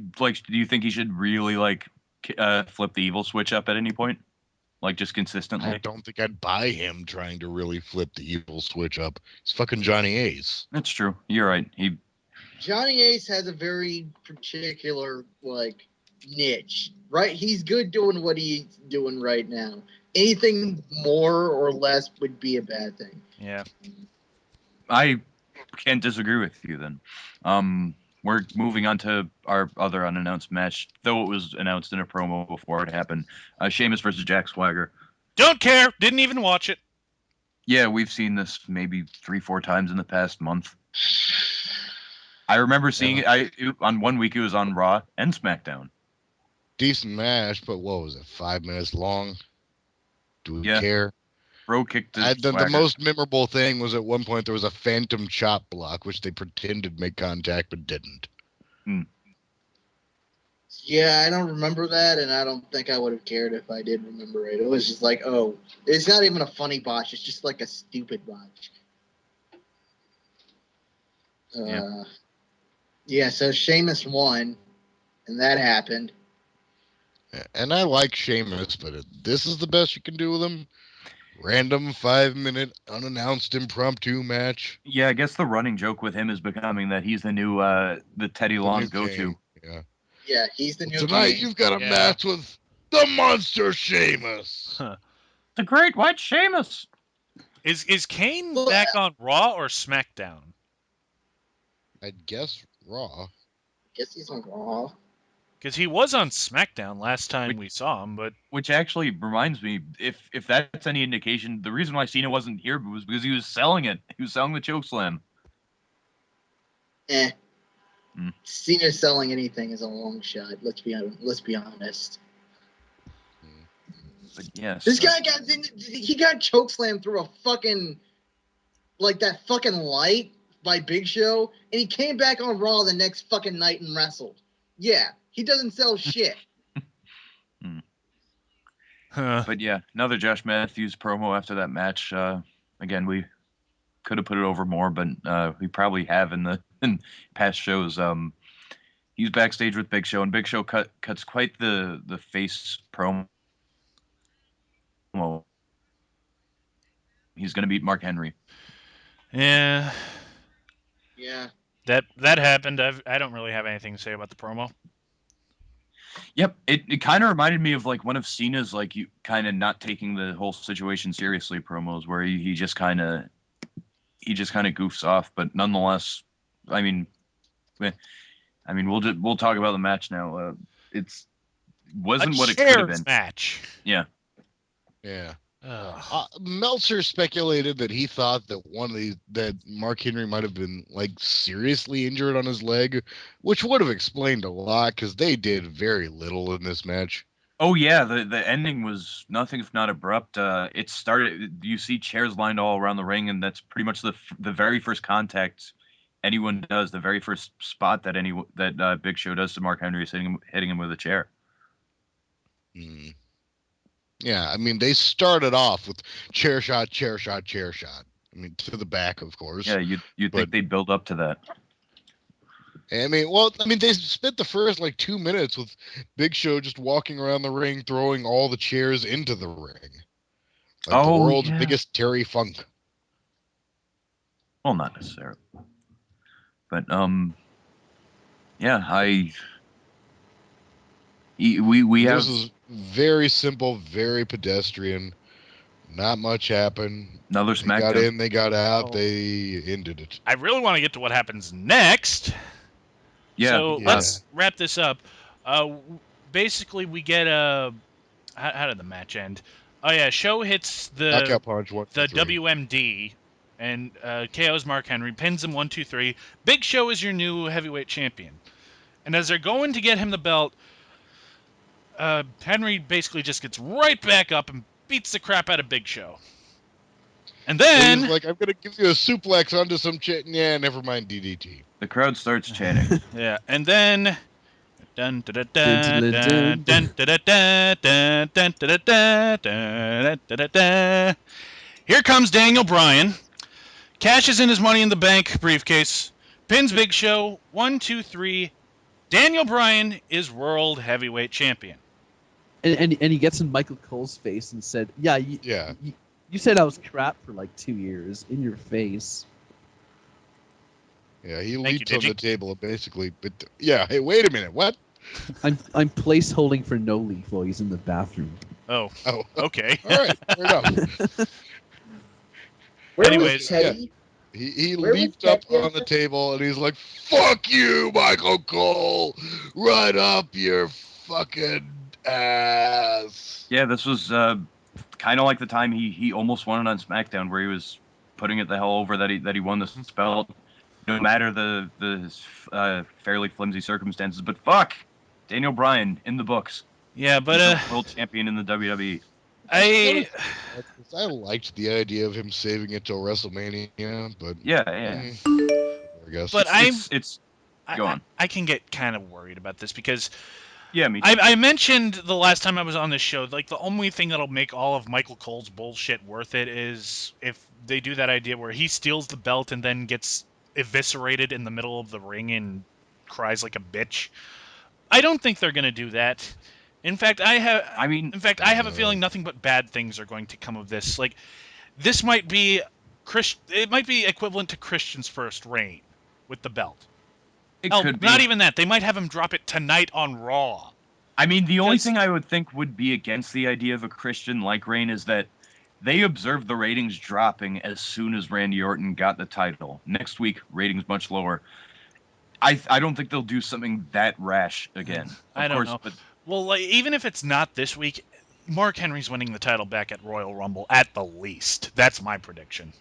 you think he should really flip the evil switch up at any point? Like, just consistently? I don't think I'd buy him trying to really flip the evil switch up. It's fucking Johnny Ace. That's true. You're right. Johnny Ace has a very particular, niche, right? He's good doing what he's doing right now. Anything more or less would be a bad thing. Yeah. I can't disagree with you then. We're moving on to our other unannounced match, though it was announced in a promo before it happened. Sheamus versus Jack Swagger. Don't care. Didn't even watch it. Yeah, we've seen this maybe 3-4 times in the past month. I remember seeing it. On one week it was on Raw and SmackDown. Decent match, but what was it? 5 minutes long? Do we care? Bro kicked the most memorable thing was at one point there was a phantom chop block, which they pretended to make contact but didn't. Yeah, I don't remember that, and I don't think I would have cared if I did remember it. It was just like, oh, it's not even a funny botch. It's just like a stupid botch. So Sheamus won, and that happened. And I like Sheamus, but this is the best you can do with him. Random 5-minute unannounced impromptu match. Yeah, I guess the running joke with him is becoming that he's the new the Teddy Long go-to. Yeah. Yeah, he's the new tonight king. You've got a match with the monster Sheamus. Huh. The Great White Sheamus. Is Kane Well, back on Raw or SmackDown? I'd guess Raw. guess he's on Raw. Because he was on SmackDown last time we saw him, but Which actually reminds me, if that's any indication, the reason why Cena wasn't here was because he was selling it. He was selling the chokeslam. Cena selling anything is a long shot. Let's be honest. But yes, This guy got chokeslammed through a fucking that fucking light by Big Show, and he came back on Raw the next fucking night and wrestled. Yeah, he doesn't sell shit. But yeah, another Josh Matthews promo after that match. Again, we could have put it over more, but we probably have in past shows. He's backstage with Big Show, and Big Show cuts quite the face promo. He's going to beat Mark Henry. yeah, that happened. I don't really have anything to say about the promo. Yep, it kind of reminded me of like one of Cena's like you kind of not taking the whole situation seriously promos, where he just kind of goofs off, but nonetheless, I mean, we'll talk about the match now. It's wasn't what it could have been. Match. Yeah. Yeah. Meltzer speculated that he thought that that Mark Henry might have been like seriously injured on his leg, which would have explained a lot because they did very little in this match. Oh yeah, the ending was nothing if not abrupt. It started. You see chairs lined all around the ring, and that's pretty much the very first contact anyone does. The very first spot that Big Show does to Mark Henry is hitting him with a chair. Mm. Yeah, I mean, they started off with chair shot, chair shot, chair shot. I mean, to the back, of course. Yeah, you'd think they'd build up to that. I mean, they spent the first like 2 minutes with Big Show just walking around the ring, throwing all the chairs into the ring, like the world's biggest Terry Funk. Well, not necessarily, but yeah, we have. This is very simple, very pedestrian. Not much happened. Another SmackDown. They got in, they got out, they ended it. I really want to get to what happens next. Yeah. So let's wrap this up. Basically, we get a. How did the match end? Oh yeah, Show hits the Knockout punch, WMD, and KO's Mark Henry, pins him 1, 2, 3. Big Show is your new heavyweight champion, and as they're going to get him the belt, Henry basically just gets right back up and beats the crap out of Big Show. And then he's like, I'm gonna give you a suplex onto some shit. Yeah, never mind DDT. The crowd starts chanting. Yeah, and then dun dun dun dun dun dun dun dun dun dun dun. Here comes Daniel Bryan, cashes in his Money in the Bank briefcase, pins Big Show 1, 2, 3. Daniel Bryan is World Heavyweight Champion. And he gets in Michael Cole's face and said, You said I was crap for like 2 years in your face. Yeah, he leaped on the table basically. But yeah, hey, wait a minute, what? I'm place holding for No Leaf while he's in the bathroom. Oh, okay. All right, fair enough. Anyways, Teddy? He leaped up on the table and he's like, "Fuck you, Michael Cole! Right up your fucking ass!" Yeah, this was kind of like the time he almost won it on SmackDown, where he was putting it the hell over that he won this belt, no matter the fairly flimsy circumstances. But fuck, Daniel Bryan in the books. Yeah, but he's world champion in the WWE. I liked the idea of him saving it till WrestleMania, but yeah. I guess. But go on. I can get kind of worried about this because me too. I mentioned the last time I was on this show, like the only thing that'll make all of Michael Cole's bullshit worth it is if they do that idea where he steals the belt and then gets eviscerated in the middle of the ring and cries like a bitch. I don't think they're going to do that. In fact, I have a feeling nothing but bad things are going to come of this. Like, this might be equivalent to Christian's first reign with the belt. It could be. Not even that. They might have him drop it tonight on Raw. I mean, the only thing I would think would be against the idea of a Christian like Reign is that they observed the ratings dropping as soon as Randy Orton got the title. Next week, ratings much lower. I don't think they'll do something that rash again. I don't know. But... Well, like, even if it's not this week, Mark Henry's winning the title back at Royal Rumble at the least. That's my prediction.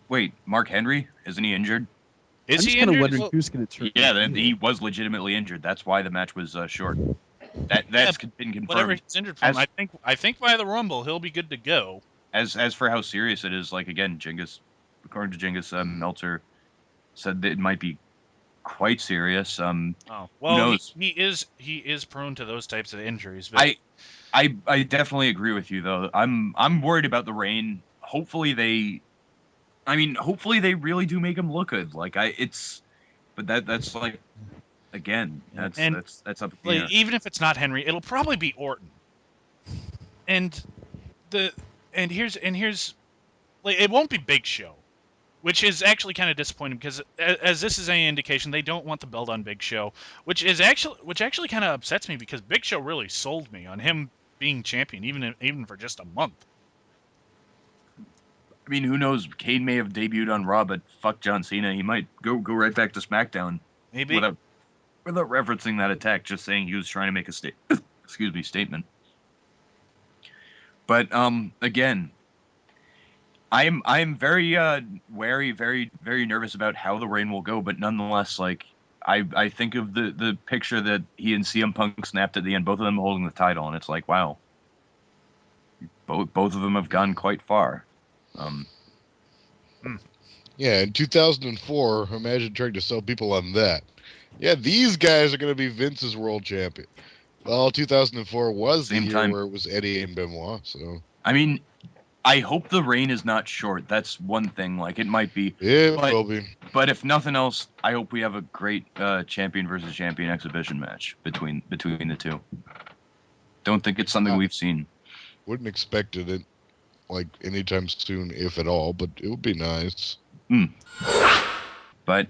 Wait, Mark Henry? Isn't he injured? Is I'm he just kind of injured? wondering who's going to turn. Yeah, he was legitimately injured. That's why the match was short. That's been confirmed. Whatever he's injured from, I think by the Rumble he'll be good to go. As for how serious it is, like again, according to Jingus, Meltzer said that it might be quite serious. Well, who knows? He is prone to those types of injuries. But I definitely agree with you though. I'm worried about the Reign. Hopefully they really do make him look good. Like but that's like, again, that's up to like, even if it's not Henry, it'll probably be Orton. And here's like, it won't be Big Show, which is actually kind of disappointing because as this is any indication, they don't want the belt on Big Show, which actually kind of upsets me because Big Show really sold me on him being champion, even for just a month. I mean, who knows? Kane may have debuted on Raw, but fuck John Cena, he might go right back to SmackDown. Maybe without referencing that attack, just saying he was trying to make a statement. But again, I'm very wary, very very nervous about how the Reign will go. But nonetheless, like I think of the picture that he and CM Punk snapped at the end, both of them holding the title, and it's like, wow, both of them have gone quite far. Yeah, in 2004, imagine trying to sell people on that. Yeah, these guys are going to be Vince's world champion. Well, 2004 was the year where it was Eddie and Benoit, so... I mean, I hope the Reign is not short. That's one thing. Like, it might be. It will be. But if nothing else, I hope we have a great champion versus champion exhibition match between the two. Don't think it's something we've seen. Wouldn't expect it, like, anytime soon, if at all, but it would be nice. But,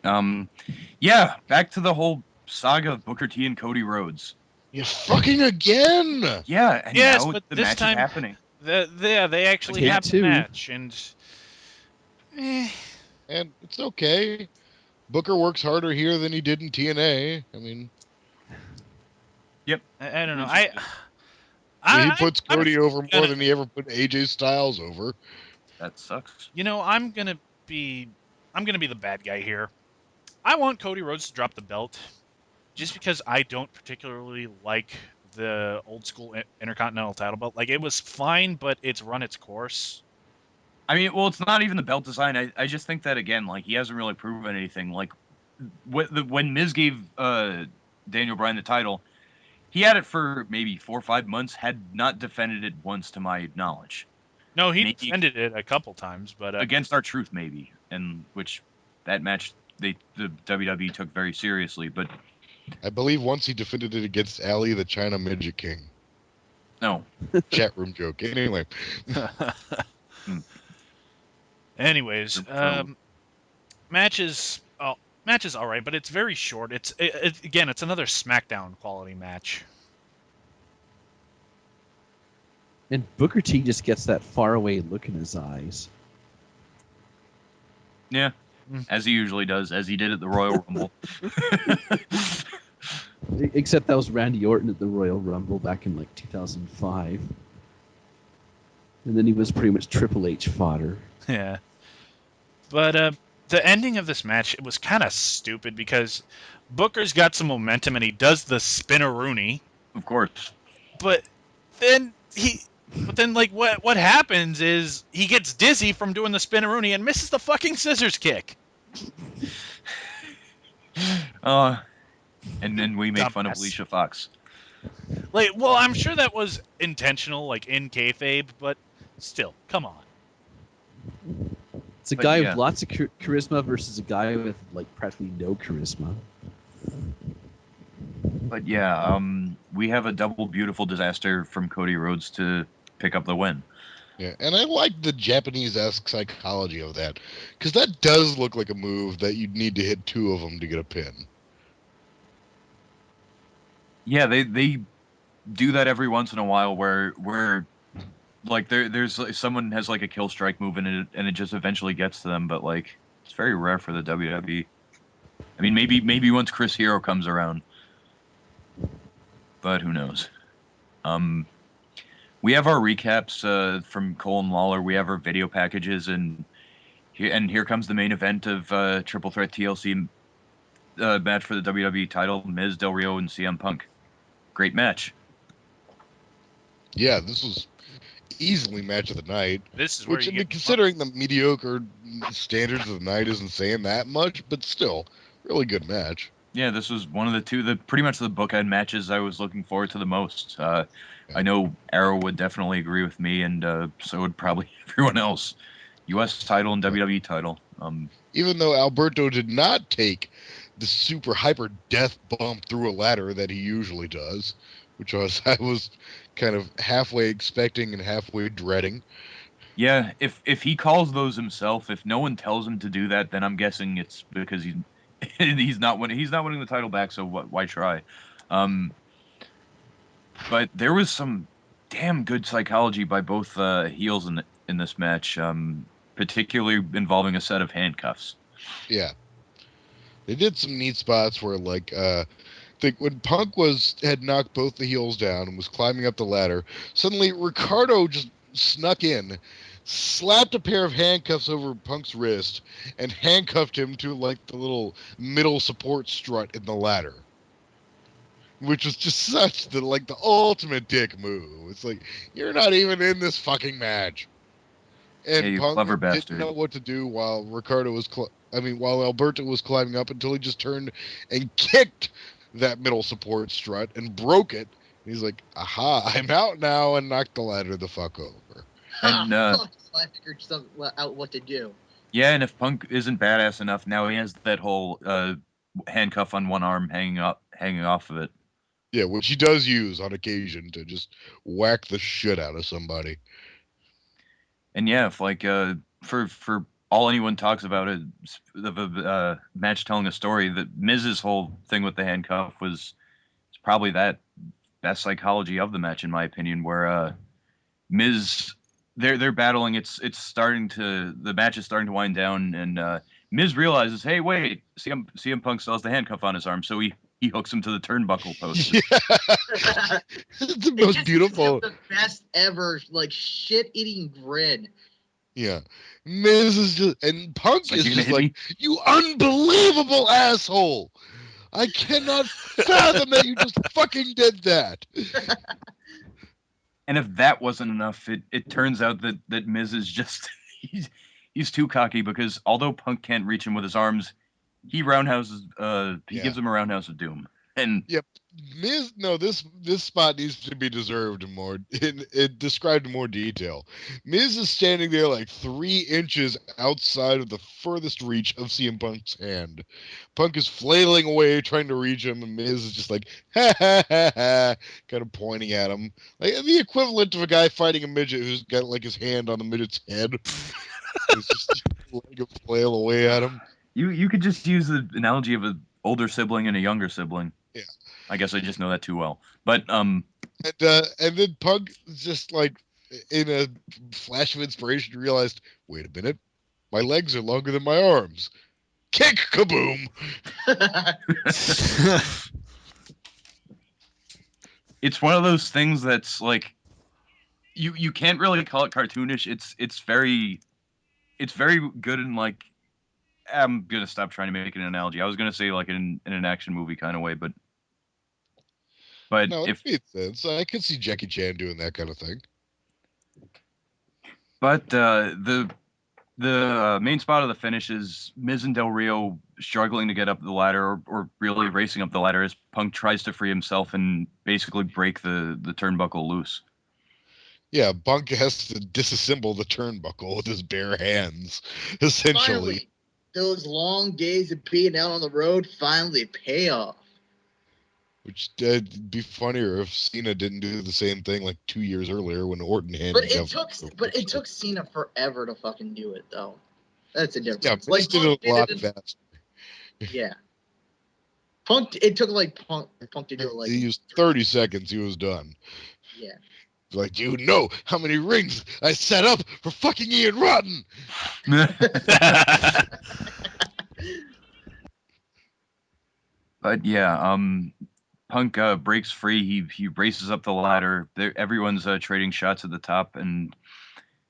yeah, back to the whole saga of Booker T and Cody Rhodes. You fucking again! Yeah, and yes, now but the this match time, is happening. They actually have the match, and it's okay. Booker works harder here than he did in TNA. I mean, yep. I don't know. He puts Cody over more than he ever put AJ Styles over. That sucks. You know, I'm gonna be the bad guy here. I want Cody Rhodes to drop the belt, just because I don't particularly like the old school Intercontinental title belt. Like, it was fine, but it's run its course. I mean, well, it's not even the belt design. I just think that, again, like, he hasn't really proven anything. Like, when Miz gave Daniel Bryan the title, he had it for maybe 4 or 5 months, had not defended it once to my knowledge. No, he defended it a couple times, but against R-Truth, maybe, and which that match the WWE took very seriously. But I believe once he defended it against Ali, the China Midget King. No. Chat room joke. Anyway. Anyways, match is all right, but it's very short. Again, it's another SmackDown quality match. And Booker T just gets that faraway look in his eyes. Yeah, as he usually does, as he did at the Royal Rumble. Except that was Randy Orton at the Royal Rumble back in like 2005. And then he was pretty much Triple H fodder. Yeah. But the ending of this match, it was kind of stupid because Booker's got some momentum and he does the spin-a-rooney. Of course. But then like what happens is he gets dizzy from doing the spin-a-rooney and misses the fucking scissors kick. And then we make fun of Alicia Fox. Like, well, I'm sure that was intentional, like in kayfabe, but still, come on. It's a guy with lots of charisma versus a guy with like practically no charisma. But yeah, we have a double beautiful disaster from Cody Rhodes to pick up the win. Yeah, and I like the Japanese-esque psychology of that, because that does look like a move that you'd need to hit 2 of them to get a pin. Yeah, they do that every once in a while where like there's like, someone has like a kill strike move and it just eventually gets to them, but like it's very rare for the WWE. I mean, maybe once Chris Hero comes around, but who knows? Um, we have our recaps from Cole and Lawler. We have our video packages, and here comes the main event of Triple Threat TLC match for the WWE title: Miz, Del Rio, and CM Punk. Great match. Yeah, this was easily match of the night. This is where Which, you I mean, get considering the mediocre standards of the night isn't saying that much, but still, really good match. Yeah, this was one of the pretty much the bookend matches I was looking forward to the most. I know Arrow would definitely agree with me, and so would probably everyone else. U.S. title and WWE title. Even though Alberto did not take the super hyper death bump through a ladder that he usually does, which I was kind of halfway expecting and halfway dreading. Yeah, if he calls those himself, if no one tells him to do that, then I'm guessing it's because he's not winning the title back. So why try? Um, but there was some damn good psychology by both heels in this match, particularly involving a set of handcuffs. Yeah. They did some neat spots where, like, think when Punk had knocked both the heels down and was climbing up the ladder, suddenly Ricardo just snuck in, slapped a pair of handcuffs over Punk's wrist, and handcuffed him to like the little middle support strut in the ladder. Which was just such the ultimate dick move. It's like, you're not even in this fucking match. Yeah, And you Punk clever didn't know bastard. what to do while while Alberto was climbing up until he just turned and kicked that middle support strut and broke it. And he's like, "Aha! I'm out now," and knocked the ladder the fuck over. And Fuck, I figured out what to do. yeah, and if Punk isn't badass enough, now he has that whole handcuff on one arm hanging off of it. Yeah, which he does use on occasion to just whack the shit out of somebody. And yeah, if like for all anyone talks about it, the match telling a story, that Miz's whole thing with the handcuff was probably that best psychology of the match, in my opinion, where Miz they're battling. The match is starting to wind down, and Miz realizes, hey, wait, CM Punk still has the handcuff on his arm, so he hooks him to the turnbuckle post. Yeah. It's the It most just beautiful. gives him the best ever, like shit-eating grin. Yeah. Miz is just, and Punk Like, is you're gonna just hit like, me? you unbelievable asshole. I cannot fathom that you just fucking did that. And if that wasn't enough, it turns out that Miz is just he's too cocky, because although Punk can't reach him with his arms, he Yeah. gives him a roundhouse of doom. And Yep. Miz, no, this spot needs to be deserved more. It described in more detail. Miz is standing there like 3 inches outside of the furthest reach of CM Punk's hand. Punk is flailing away trying to reach him, and Miz is just like ha ha ha ha, kind of pointing at him, like the equivalent of a guy fighting a midget who's got like his hand on the midget's head. It's just letting him flail away at him. you could just use the analogy of an older sibling and a younger sibling. Yeah. I guess I just know that too well. But And then Punk just like in a flash of inspiration realized, wait a minute, my legs are longer than my arms. Kick, kaboom! it's one of those things that's like you can't really call it cartoonish. It's very good in like, I'm gonna stop trying to make an analogy. I was gonna say like in an action movie kind of way, but No, it if made sense. I could see Jackie Chan doing that kind of thing. but the main spot of the finish is Miz and Del Rio struggling to get up the ladder, or really racing up the ladder, as Punk tries to free himself and basically break the turnbuckle loose. Yeah, Punk has to disassemble the turnbuckle with his bare hands, essentially. Finally, those long days of being out on the road finally pay off. Which would be funnier if Cena didn't do the same thing like 2 years earlier when Orton But handcuffed. it took Cena forever to fucking do it, though. That's a difference. Yeah, Like Miz did Punk it a lot did it. faster. Yeah. Punk. It took like Punk to do it like. He used 30 seconds. He was done. Yeah. Like, do you know how many rings I set up for fucking Ian Rotten? But yeah, Punk breaks free. He races up the ladder. Everyone's trading shots at the top, and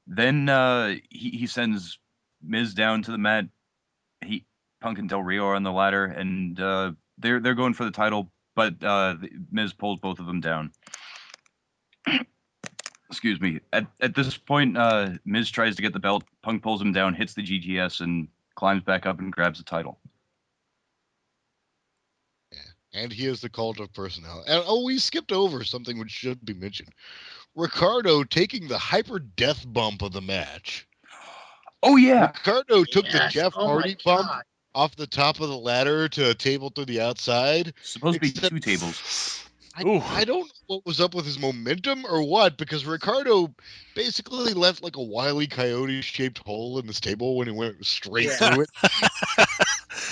then he sends Miz down to the mat. Punk and Del Rio are on the ladder, and they're going for the title, but Miz pulls both of them down. Excuse me. At this point, Miz tries to get the belt. Punk pulls him down, hits the GTS, and climbs back up and grabs the title. Yeah. And he is the cult of personality. And we skipped over something which should be mentioned. Ricardo taking the hyper death bump of the match. Oh yeah. Ricardo took the Jeff Oh my Hardy bump God. off the top of the ladder to a table through the outside. Supposed to be Except- 2 tables. I don't know what was up with his momentum or what, because Ricardo basically left like a Wile E. Coyote shaped hole in this table when he went straight Yeah. through it.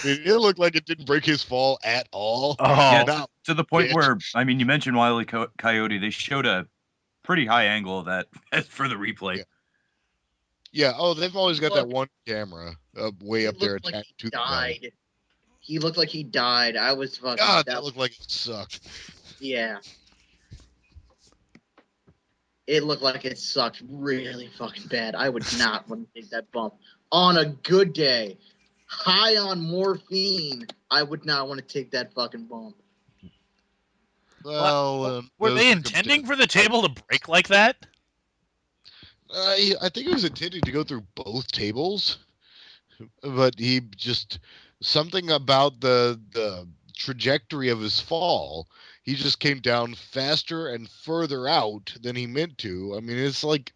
It looked like it didn't break his fall at all. Oh, Yeah, Not to the point bitch. where, I mean, you mentioned Wile E. Coyote. They showed a pretty high angle of that for the replay. Yeah. Yeah. Oh, they've always got that Look. one camera way He up there looked like attached he to the bell. died. He looked like he died. I was fucking. God, that looked like it sucked. Yeah. It looked like it sucked really fucking bad. I would not want to take that bump. On a good day, high on morphine, I would not want to take that fucking bump. Well, were those they intending circumstances- for the table to break like that? I think he was intending to go through both tables, but he just something about the trajectory of his fall. He just came down faster and further out than he meant to. I mean, it's like,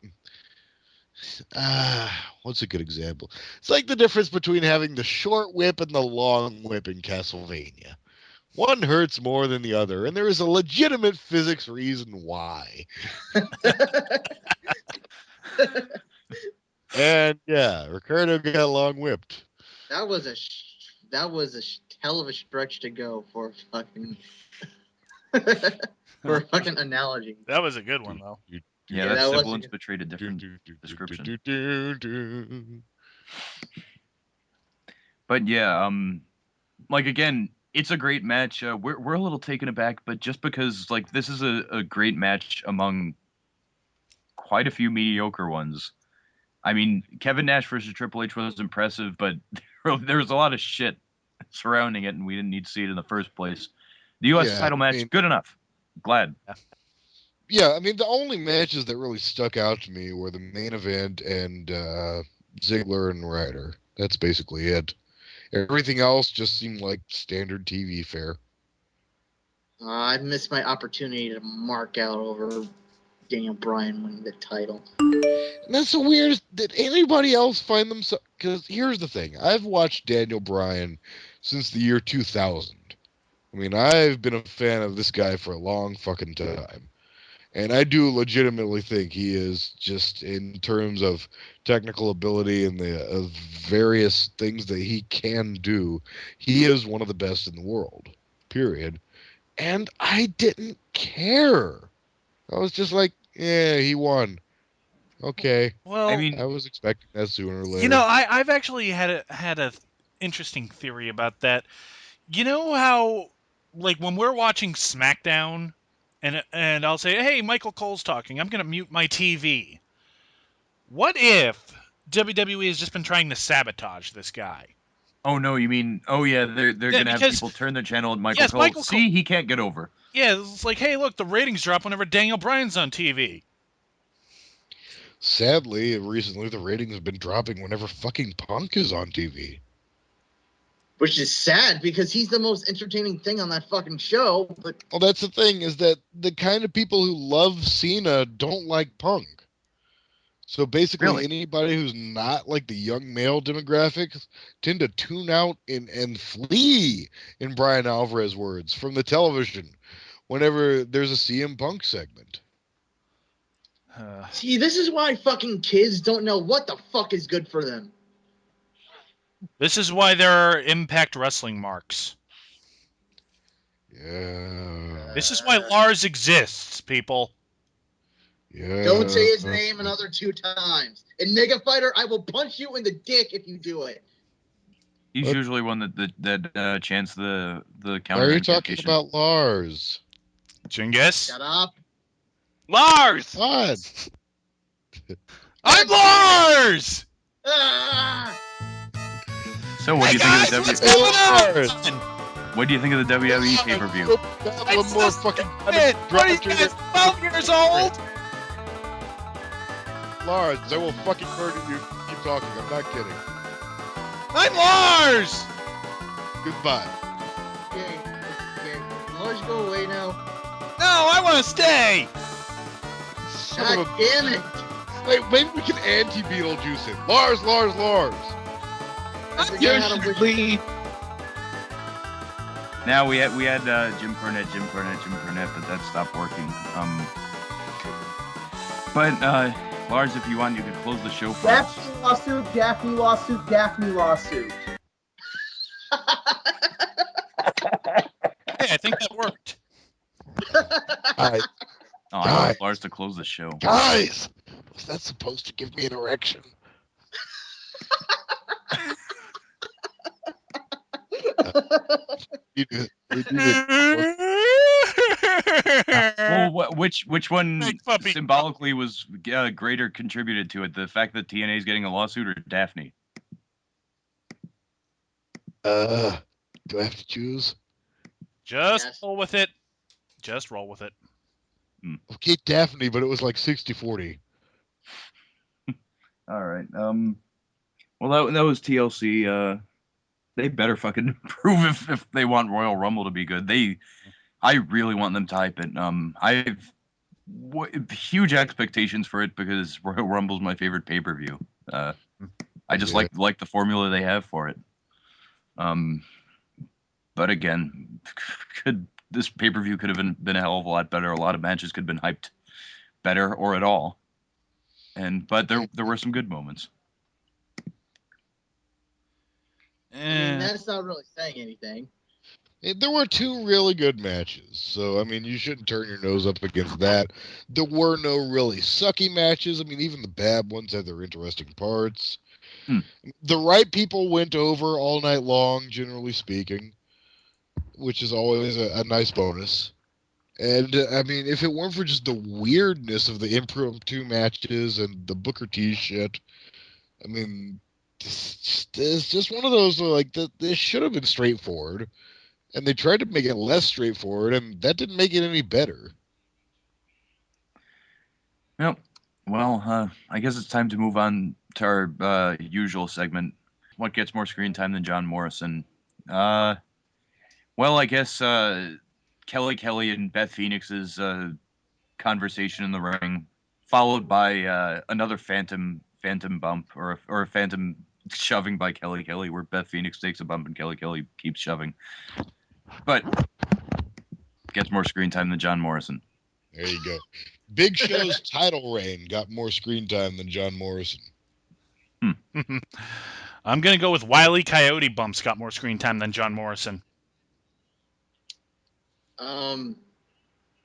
what's a good example? It's like the difference between having the short whip and the long whip in Castlevania. One hurts more than the other, and there is a legitimate physics reason why. And yeah, Ricardo got long whipped. That was a hell of a stretch to go for fucking for a fucking analogy. That was a good one, though. Yeah, Yeah, that that was- sibilance betrayed a different description. But yeah, like again, it's a great match. We're a little taken aback, but just because like this is a great match among quite a few mediocre ones. I mean, Kevin Nash versus Triple H was impressive, but there was a lot of shit surrounding it, and we didn't need to see it in the first place. The U.S. Yeah, title match, I mean- good enough. Glad. Yeah, I mean, the only matches that really stuck out to me were the main event and Ziggler and Ryder. That's basically it. Everything else just seemed like standard TV fare. I missed my opportunity to mark out over Daniel Bryan winning the title. And that's the weirdest. Did anybody else find themselves? Because here's the thing: I've watched Daniel Bryan since the year 2000. I mean, I've been a fan of this guy for a long fucking time. And I do legitimately think he is just, in terms of technical ability and the of various things that he can do, he is one of the best in the world. Period. And I didn't care. I was just like, yeah, he won. Okay. Well, I mean, I was expecting that sooner or later. you know, I've actually had a interesting theory about that. You know how, like, when we're watching SmackDown, and I'll say, "Hey, Michael Cole's talking. I'm gonna mute my TV." What if WWE has just been trying to sabotage this guy? oh no, you mean, oh yeah, they're Yeah, gonna have because- people turn their channel and Michael Yes, Cole. Michael See, he can't get over. Yeah, it's like, hey, look, the ratings drop whenever Daniel Bryan's on TV. Sadly, recently the ratings have been dropping whenever fucking Punk is on TV. Which is sad because he's the most entertaining thing on that fucking show. But Well, that's the thing, is that the kind of people who love Cena don't like Punk. So basically, Really? anybody who's not like the young male demographics tend to tune out and flee, in Brian Alvarez words, from the television whenever there's a CM Punk segment. see, this is why fucking kids don't know what the fuck is good for them. This is why there are Impact Wrestling marks. Yeah. This is why Lars exists, people. Yeah. Don't say his name another 2 times. In Mega Fighter, I will punch you in the dick if you do it. He's What? usually one that chants the Why counter are you talking invocation. about Lars? Jingus. Shut up. Lars! What? I'm Lars! Ah! So what do you Hey think guys, of what's the going Lars! on? What do you think of the WWE pay-per-view? One more fucking What are you guys, 12 years old? Lars, I will fucking murder you. Keep talking. I'm not kidding. I'm Lars! Goodbye. Okay. Lars, go away now. No, I want to stay. Son of God a- damn it. Wait, maybe we can anti-Beetlejuice him. Lars. I forgot how to wish. Now we had Jim Cornette, but that stopped working. But Lars, if you want, you can close the show for us. Daphne lawsuit. Hey, I think that worked. Guys, Oh, I want Lars to close the show. guys, was that supposed to give me an erection? We do it. Well, which one Big puppy. symbolically was greater contributed to it? The fact that TNA is getting a lawsuit or Daphne? Do I have to choose? Just Yes. roll with it. Just roll with it. Okay, Daphne, but it was like 60-40. All right. Well, that was TLC. They better fucking improve if they want Royal Rumble to be good. I really want them to hype it. I've huge expectations for it because Royal Rumble's my favorite pay-per-view. I just Yeah. like the formula they have for it. But again, this pay-per-view could have been a hell of a lot better. A lot of matches could have been hyped better or at all. But there were some good moments. I mean, that's not really saying anything. There were 2 really good matches, so I mean, you shouldn't turn your nose up against that. There were no really sucky matches. I mean, even the bad ones had their interesting parts. The right people went over all night long, generally speaking, which is always a nice bonus. And I mean, if it weren't for just the weirdness of the impromptu matches and the Booker T shit, I mean, it's just one of those where, like, this should have been straightforward. And they tried to make it less straightforward, and that didn't make it any better. Yep. Well, I guess it's time to move on to our usual segment. What gets more screen time than John Morrison? Well, I guess Kelly and Beth Phoenix's conversation in the ring, followed by another phantom bump or a phantom shoving by Kelly, where Beth Phoenix takes a bump and Kelly keeps shoving. But gets more screen time than John Morrison. There you go. Big Show's title reign got more screen time than John Morrison. I'm going to go with Wile E. Coyote bumps got more screen time than John Morrison.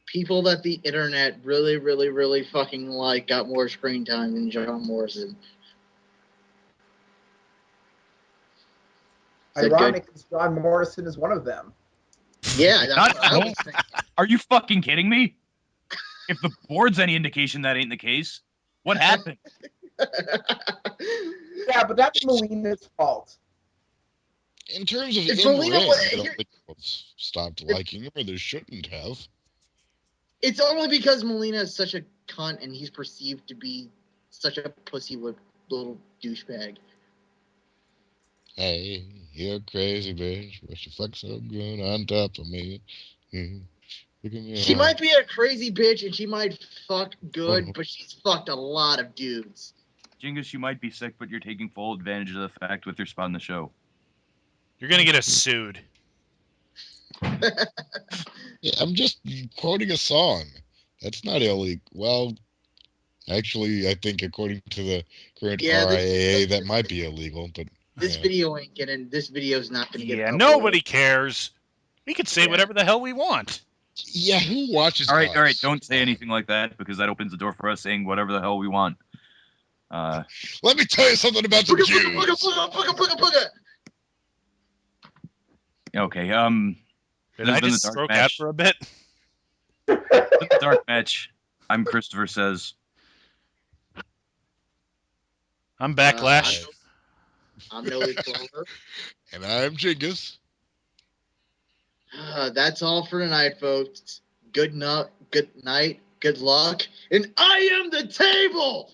People that the internet really, really, really fucking like got more screen time than John Morrison. Is that good? Ironic, because John Morrison is one of them. Yeah, that's what I was thinking. Are you fucking kidding me? If the board's any indication, that ain't the case. What happened? Yeah, but that's Melina's fault. In terms of It's in Melina, ring, but I don't here- think people stopped liking him, or they shouldn't have. It's only because Melina is such a cunt and he's perceived to be such a pussy little douchebag. Hey, you're a crazy bitch, but you fuck so good on top of me. Look at me. She might be a crazy bitch and she might fuck good, but she's fucked a lot of dudes. Jingus, you might be sick, but you're taking full advantage of the fact with your spot on the show. You're going to get us sued. Yeah, I'm just quoting a song. That's not illegal. Well, actually, I think according to the current RIAA, that might be illegal. But This yeah. video ain't getting. This video's not gonna get. Yeah, uploaded. nobody cares. We could say whatever the hell we want. Yeah, who watches? All right. cars? Don't say anything like that because that opens the door for us saying whatever the hell we want. Let me tell you something about the Booga, Jews. booga, booga, booga, booga, booga. Okay. Did This has I been just the dark stroke match. out for a bit? The dark match. I'm Christopher Says. I'm Backlash. I'm Noe Clover. And I'm Jingus. That's all for tonight, folks. Good night, good luck, and I am the table!